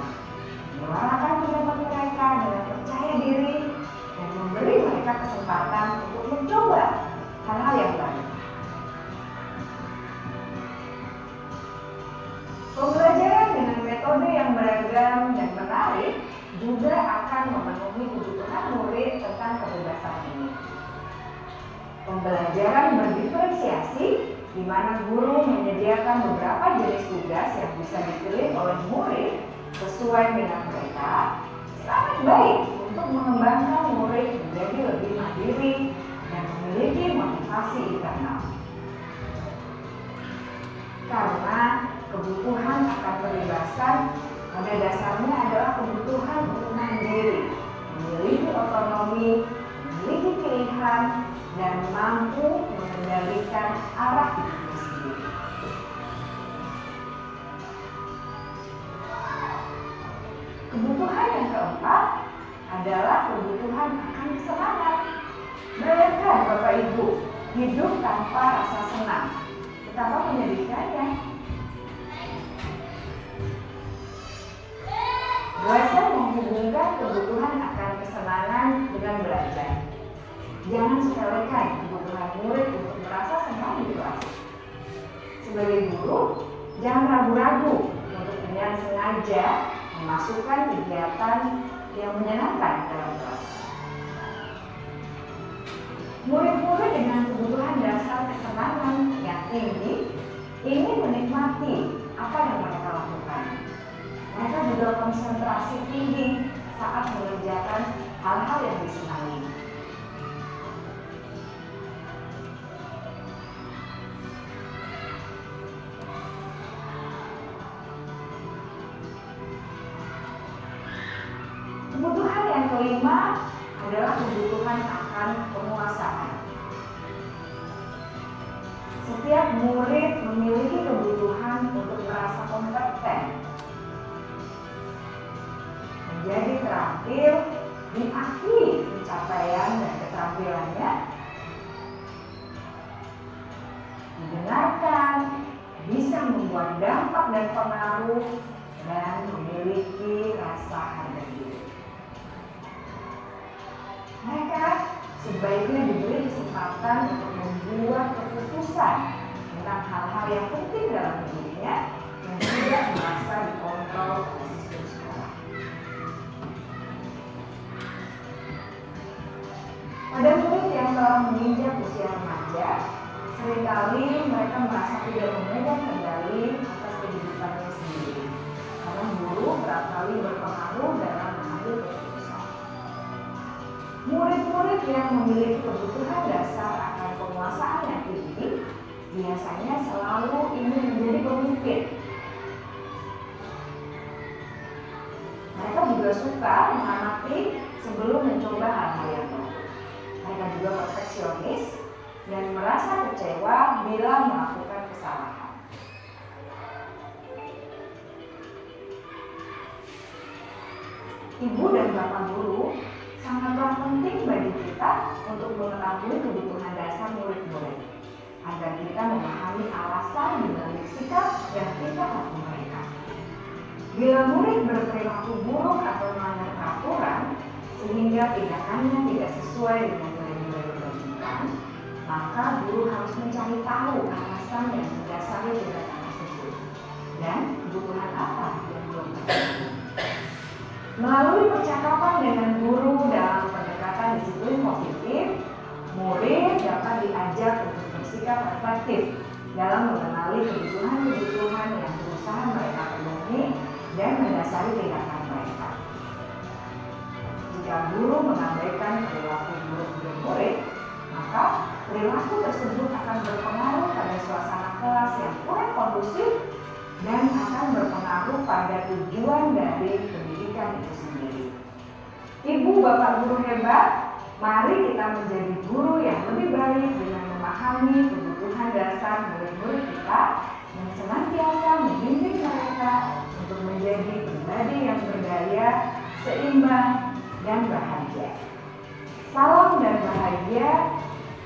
menyuarakan pendapat mereka dengan percaya diri, dan memberi mereka kesempatan untuk mencoba hal-hal yang baru. Pembelajaran dengan metode yang beragam dan menarik juga akan memenuhi kebutuhan murid tentang kebebasan ini. Pembelajaran berdiferensiasi, di mana guru menyediakan beberapa jenis tugas yang bisa dipilih oleh murid sesuai minat mereka, sangat baik untuk mengembangkan murid menjadi lebih mandiri dan memiliki motivasi internal. Karena kebutuhan akan kebebasan pada dasarnya adalah kebutuhan untuk mandiri, memiliki otonomi, memiliki pilihan, dan mampu mengendalikan arah hidupnya sendiri. Kebutuhan yang keempat adalah kebutuhan akan kesenangan. Bayangkan Bapak Ibu, hidup tanpa rasa senang, betapa menyedihkannya. Belajar menghubungkan kebutuhan akan kesenangan dengan belajar. Jangan sepelekan kebutuhan murid untuk merasa senang di kelas. Sebagai guru, jangan ragu-ragu untuk dengan sengaja memasukkan kegiatan yang menyenangkan dalam kelas. Murid-murid dengan kebutuhan dasar kesenangan yang tinggi ingin menikmati apa yang mereka lakukan. Mereka juga konsentrasi tinggi saat mengerjakan hal-hal yang disenangi. Kebutuhan yang kelima adalah kebutuhan akan penguasaan. Setiap murid memiliki kebutuhan untuk merasa kompeten, menjadi terampil, diakui pencapaian dan keterampilannya, didengarkan, bisa membuat dampak dan pengaruh, dan memiliki rasa harga diri. Mereka sebaiknya diberi kesempatan untuk membuat keputusan tentang hal-hal yang penting dalam hidupnya dan tidak merasa dikontrol oleh sistem sekolah. Pada murid yang telah menginjak usia remaja, seringkali mereka merasa tidak memegang kendali atas kehidupannya sendiri, karena guru kerap kali berpengaruh dalam mengambil keputusan. Murid-murid yang memiliki kebutuhan dasar akan penguasaan yang tinggi biasanya selalu ingin menjadi pemimpin. Mereka juga suka mengamati sebelum mencoba hal-hal yang baru. Mereka juga perfeksionis dan merasa kecewa bila melakukan kesalahan. Ibu dan Bapak guru sangatlah penting bagi kita untuk mengetahui kebutuhan dasar murid-murid, agar kita memahami alasan dibalik sikap dan tingkah laku mereka. Bila murid berperilaku buruk atau melanggar peraturan, sehingga tindakannya tidak sesuai dengan nilai-nilai yang dibagikan, maka guru harus mencari tahu alasan yang mendasari tindakan tersebut dan kebutuhan apa yang belum terpenuhi. Melalui percakapan dengan guru dalam pendekatan disiplin positif, murid dapat diajak untuk bersikap reflektif dalam mengenali kebutuhan-kebutuhan yang berusaha mereka penuhi dan mendasari tindakan mereka. Jika guru mengabaikan perilaku murid, maka perilaku tersebut akan berpengaruh pada suasana kelas yang kurang kondusif dan akan berpengaruh pada tujuan dari pendidikan itu sendiri. Ibu bapak guru hebat, mari kita menjadi guru yang lebih baik dengan memahami kebutuhan dasar murid-murid kita yang senantiasa membimbing mereka untuk menjadi pribadi yang berdaya, seimbang, dan bahagia. Salam dan bahagia,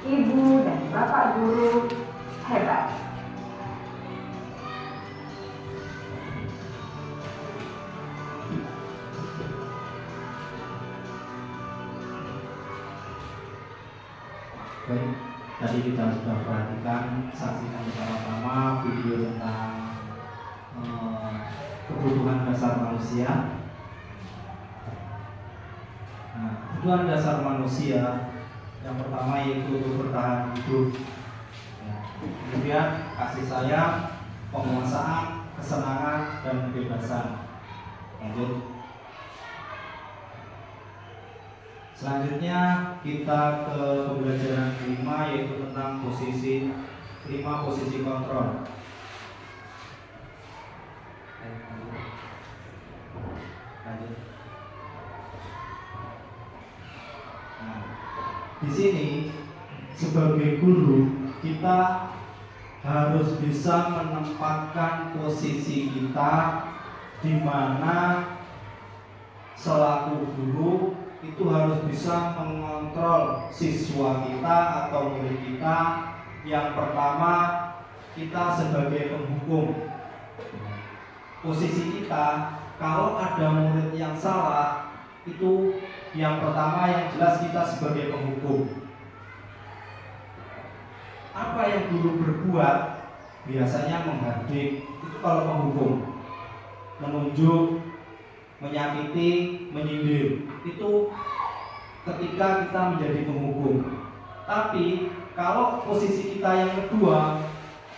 Ibu dan Bapak guru hebat. Baik, tadi kita sudah perhatikan, saksikan bersama-sama video tentang kebutuhan dasar manusia. Nah, kebutuhan dasar manusia yang pertama yaitu untuk bertahan hidup. Kemudian kasih sayang, penguasaan, kesenangan, dan kebebasan. Lanjut. Selanjutnya kita ke pembelajaran kelima yaitu tentang posisi kontrol. Lanjut. Nah, di sini sebagai guru kita harus bisa menempatkan posisi kita di mana selaku guru itu harus bisa mengontrol siswa kita atau murid kita. Yang pertama, kita sebagai penghukum. Posisi kita, kalau ada murid yang salah, itu yang pertama yang jelas kita sebagai penghukum. Apa yang guru berbuat? Biasanya menghardik, itu kalau penghukum. Menunjuk, menyakiti, menyindir, itu ketika kita menjadi penghukum. Tapi kalau posisi kita yang kedua,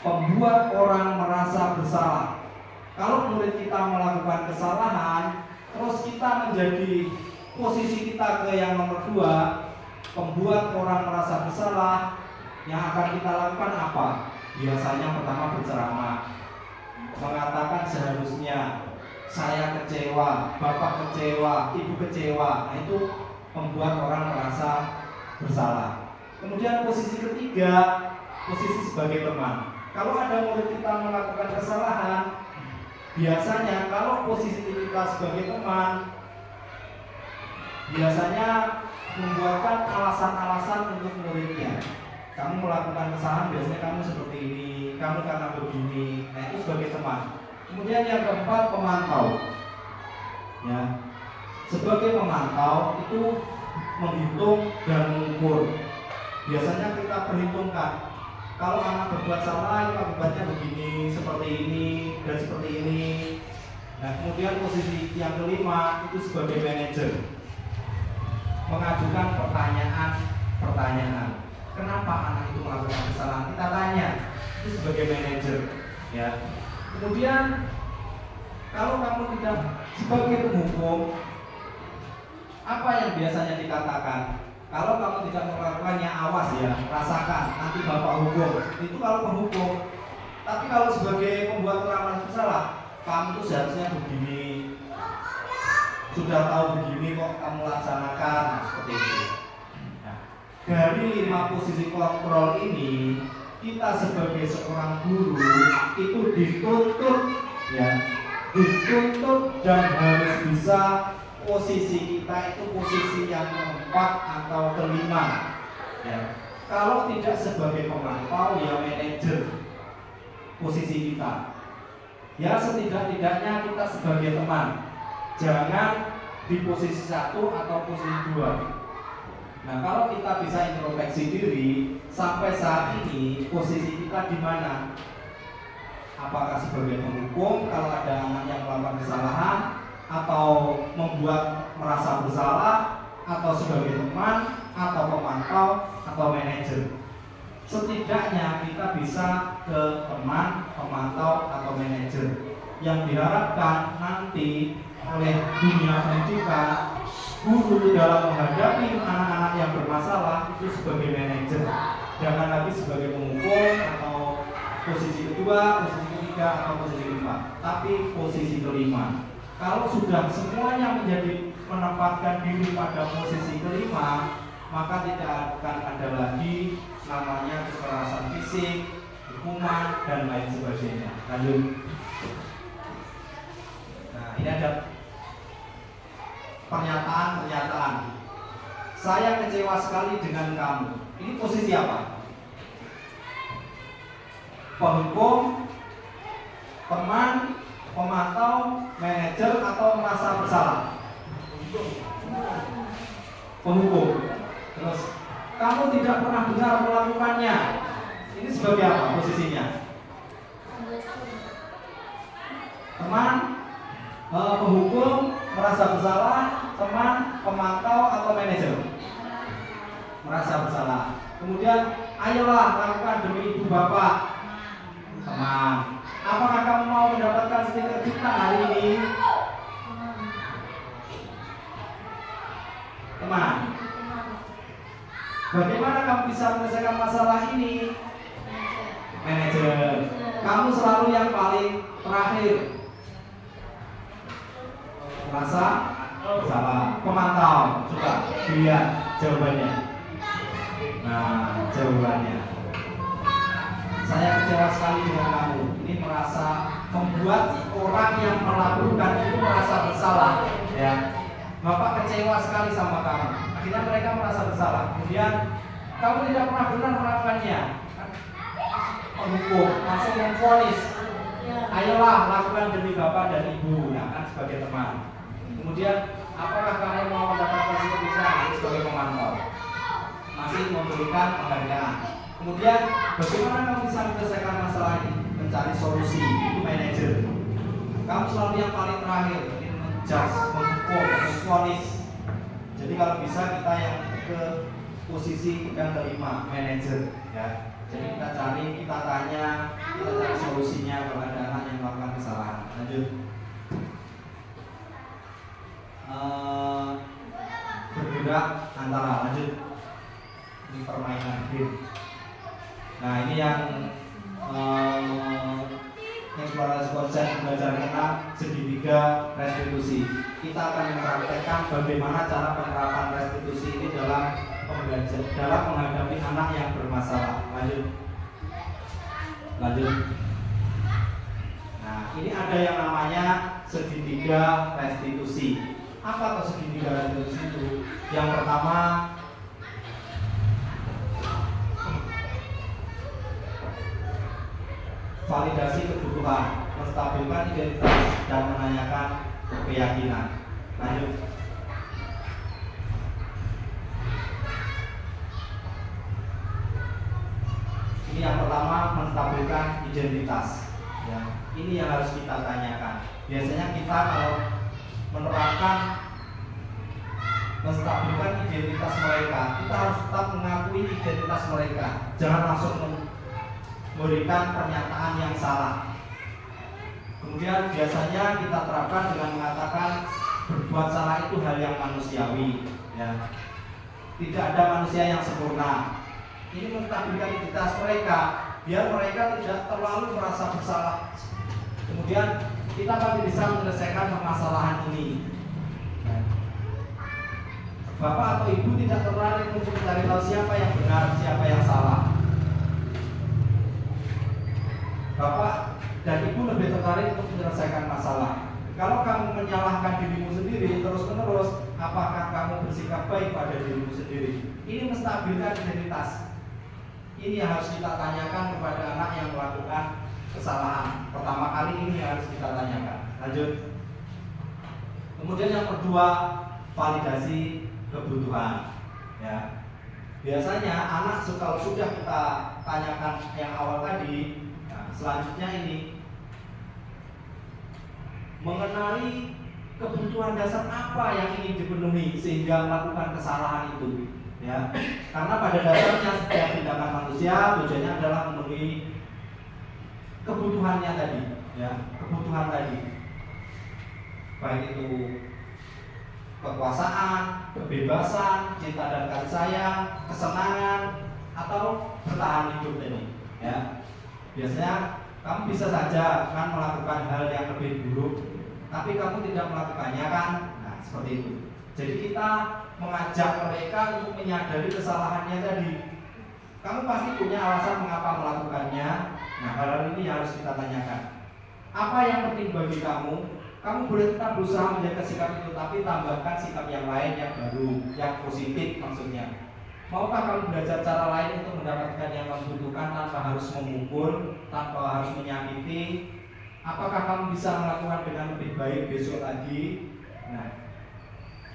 membuat orang merasa bersalah. Kalau murid kita melakukan kesalahan, terus kita menjadi posisi kita ke yang nomor dua, membuat orang merasa bersalah, yang akan kita lakukan apa? Biasanya pertama berceramah, mengatakan seharusnya, saya kecewa, bapak kecewa, ibu kecewa. Nah, itu membuat orang merasa bersalah. Kemudian posisi ketiga, posisi sebagai teman. Kalau ada murid kita melakukan kesalahan, biasanya kalau posisi kita sebagai teman, biasanya membuatkan alasan-alasan untuk muridnya. Kamu melakukan kesalahan, biasanya kamu seperti ini, kamu karena begini. Nah, itu sebagai teman. Kemudian yang keempat, pemantau. Ya, sebagai pemantau itu menghitung dan mengukur. Biasanya kita perhitungkan. Kalau anak berbuat salah, itu akibatnya begini, seperti ini, dan seperti ini. Nah, kemudian posisi yang kelima itu sebagai manajer, mengajukan pertanyaan. Kenapa anak itu melakukan kesalahan? Kita tanya. Itu sebagai manajer. Ya. Kemudian kalau kamu tidak sebagai penghukum, apa yang biasanya dikatakan? Kalau kamu tidak melakukannya, awas ya, rasakan, nanti bapak hukum. Itu kalau penghukum. Tapi kalau sebagai pembuat orang bersalah, kamu tuh seharusnya begini. Sudah tahu begini kok kamu laksanakan, seperti itu. Nah, dari 5 posisi kontrol ini, kita sebagai seorang guru itu dituntut dan harus bisa posisi kita itu posisi yang keempat atau kelima. Ya. Kalau tidak sebagai pemantau, ya manajer posisi kita. Ya setidak-tidaknya kita sebagai teman. Jangan di posisi 1 atau posisi 2. Nah, kalau kita bisa introspeksi diri, sampai saat ini posisi kita di mana? Apakah sebagai penghukum kalau ada anak yang melakukan kesalahan, atau membuat merasa bersalah, atau sebagai teman, atau pemantau, atau manajer? Setidaknya kita bisa ke teman, pemantau, atau manajer. Yang diharapkan nanti oleh dunia pendidikan, guru dalam menghadapi anak-anak yang bermasalah itu sebagai manajer, jangan lagi sebagai penghukum atau posisi kedua, posisi ketiga atau posisi kelima, tapi posisi kelima. Kalau sudah semuanya menempatkan diri pada posisi kelima, maka tidak akan ada lagi namanya kekerasan fisik, hukuman, dan lain sebagainya. Lanjut. Nah, ini ada pernyataan. Saya kecewa sekali dengan kamu. Ini posisi apa? Penghukum, teman, pemantau, manajer, atau merasa bersalah? Penghukum. Terus kamu tidak pernah benar melakukannya. Ini sebagai apa posisinya? Teman penghukum merasa bersalah, teman pemantau atau manajer merasa bersalah. Kemudian ayolah lakukan demi ibu bapak. Teman, apakah kamu mau mendapatkan stiker bintang hari ini? Teman, bagaimana kamu bisa menyelesaikan masalah ini? Manajer, kamu selalu yang paling terakhir. Merasa bersalah. Pemantau, coba lihat jawabannya. Nah, jawabannya. Saya kecewa sekali dengan kamu. Ini merasa membuat orang yang melakukan itu merasa bersalah. Ya, Bapak kecewa sekali sama kamu. Akhirnya mereka merasa bersalah. Kemudian kamu tidak pernah benar melakukannya. Penghukum langsung memvonis. Ayolah lakukan demi bapak dan ibu. Nah, kan sebagai teman. Kemudian apakah kamu mau mendapatkan stiker sebagai pemantau? Masih memberikan penghargaan. Kemudian bagaimana kamu bisa menyelesaikan masalah ini? Mencari solusi, itu manajer. Kamu selalu yang paling terakhir, ini menjudge, menghukum, memvonis. Jadi kalau bisa kita yang ke posisi yang kelima, manajer, ya. Jadi kita cari, kita tanya, kita cari solusinya kalau ada anak yang melakukan kesalahan. Lanjut. Bergerak antara, lanjut. Ini permainan game. Nah, ini yang eksplorasi konsep belajar tentang segitiga restitusi. Kita akan mempraktekkan bagaimana cara penerapan restitusi ini dalam menghadapi anak yang bermasalah. Lanjut. Nah, ini ada yang namanya segitiga restitusi. Apa tuh segitiga restitusi itu? Yang pertama, validasi kebutuhan, menstabilkan identitas dan menanyakan keyakinan. Lanjut. Ini yang pertama, menstabilkan identitas. Ya, ini yang harus kita tanyakan. Biasanya kita kalau menerapkan menstabilkan identitas mereka, kita harus tetap mengakui identitas mereka. Jangan langsung memberikan pernyataan yang salah. Kemudian biasanya kita terapkan dengan mengatakan berbuat salah itu hal yang manusiawi, ya. Tidak ada manusia yang sempurna. Ini menstabilkan identitas mereka, biar mereka tidak terlalu merasa bersalah. Kemudian kita pasti bisa menyelesaikan permasalahan ini. Bapak atau ibu tidak tertarik untuk mencari tahu siapa yang benar, siapa yang salah. Bapak dan ibu lebih tertarik untuk menyelesaikan masalah. Kalau kamu menyalahkan dirimu sendiri terus-menerus, apakah kamu bersikap baik pada dirimu sendiri? Ini menstabilkan identitas. Ini yang harus kita tanyakan kepada anak yang melakukan kesalahan. Pertama kali ini harus kita tanyakan. Lanjut. Kemudian yang kedua, validasi kebutuhan. Ya. Biasanya anak kalau sudah kita tanyakan yang awal tadi, selanjutnya ini mengenali kebutuhan dasar apa yang ingin dipenuhi sehingga melakukan kesalahan itu, ya. Karena pada dasarnya setiap tindakan manusia tujuannya adalah memenuhi kebutuhannya tadi, ya, kebutuhan tadi, baik itu kekuasaan, kebebasan, cinta dan kasih sayang, kesenangan, atau bertahan hidup ini, ya. Biasanya kamu bisa saja kan melakukan hal yang lebih buruk, tapi kamu tidak melakukannya kan? Nah, seperti itu. Jadi kita mengajak mereka untuk menyadari kesalahannya tadi. Kamu pasti punya alasan mengapa melakukannya. Nah, hal ini harus kita tanyakan. Apa yang penting bagi kamu? Kamu boleh tetap berusaha menjaga sikap itu, tapi tambahkan sikap yang lain yang baru, yang positif maksudnya. Maukah kamu belajar cara lain untuk mendapatkan yang kamu butuhkan tanpa harus memukul, tanpa harus menyakiti? Apakah kamu bisa melakukan dengan lebih baik besok lagi? Nah,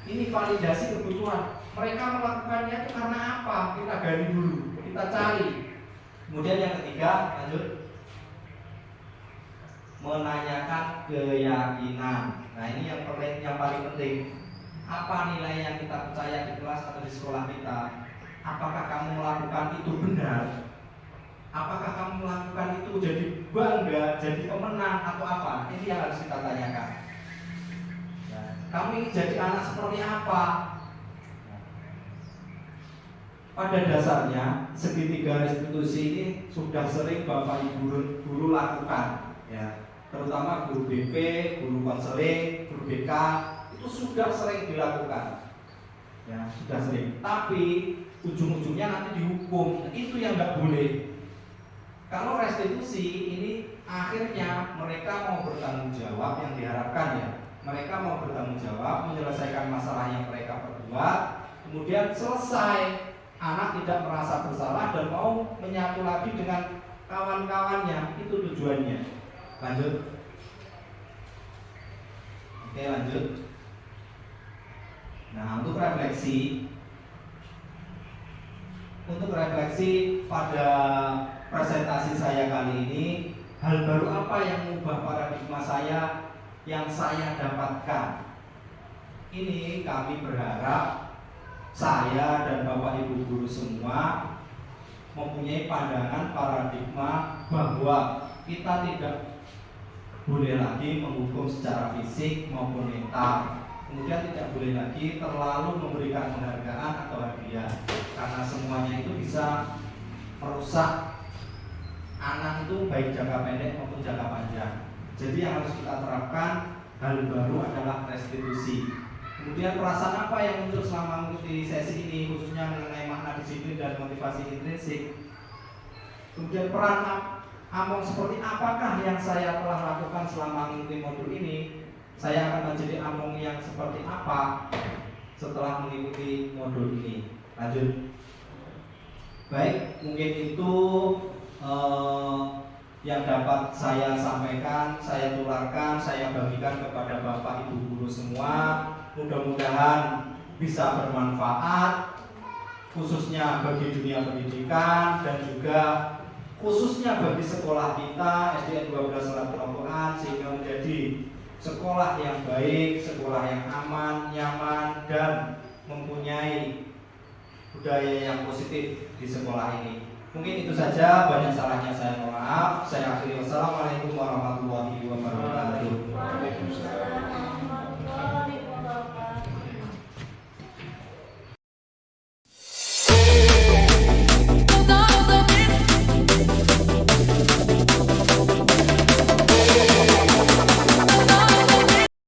ini validasi kebutuhan. Mereka melakukannya itu karena apa? Kita gali dulu, kita cari. Kemudian yang ketiga, lanjut, menanyakan keyakinan. Nah ini yang paling penting. Apa nilai yang kita percaya di kelas atau di sekolah kita? Apakah kamu melakukan itu benar? Apakah kamu melakukan itu jadi bangga, jadi pemenang atau apa? Ini yang harus kita tanyakan. Kamu ingin jadi anak seperti apa? Pada dasarnya segitiga restitusi ini sudah sering Bapak Ibu guru lakukan, ya. Terutama guru BP, guru konseling, guru BK itu sudah sering dilakukan, ya sudah sering. Tapi ujung-ujungnya nanti dihukum, itu yang nggak boleh. Kalau restitusi ini akhirnya mereka mau bertanggung jawab, yang diharapkan ya, mereka mau bertanggung jawab menyelesaikan masalah yang mereka perbuat, kemudian selesai. Anak tidak merasa bersalah dan mau menyatu lagi dengan kawan-kawannya. Itu tujuannya. Lanjut. Oke, lanjut. Nah, untuk refleksi pada presentasi saya kali ini, hal baru apa yang mengubah paradigma saya yang saya dapatkan? Ini kami berharap saya dan Bapak Ibu guru semua mempunyai pandangan paradigma bahwa kita tidak boleh lagi menghukum secara fisik maupun mental. Kemudian tidak boleh lagi terlalu memberikan penghargaan atau hadiah, karena semuanya itu bisa merusak anak itu baik jangka pendek maupun jangka panjang. Jadi yang harus kita terapkan, hal baru adalah restitusi. Kemudian perasaan apa yang muncul selama mengikuti sesi ini, khususnya mengenai makna disiplin dan motivasi intrinsik. Kemudian peran Among seperti apakah yang saya telah lakukan selama mengikuti modul ini. Saya akan menjadi Among yang seperti apa setelah mengikuti modul ini. Lanjut. Baik, mungkin itu yang dapat saya sampaikan, saya tularkan, saya bagikan kepada Bapak Ibu guru semua. Mudah-mudahan bisa bermanfaat, khususnya bagi dunia pendidikan dan juga khususnya bagi sekolah kita SDN 12 Salatul Al-Quran, sehingga menjadi sekolah yang baik, sekolah yang aman, nyaman, dan mempunyai budaya yang positif di sekolah ini. Mungkin itu saja, banyak salahnya saya mohon maaf. Saya akhiri, wassalamualaikum warahmatullahi wabarakatuh.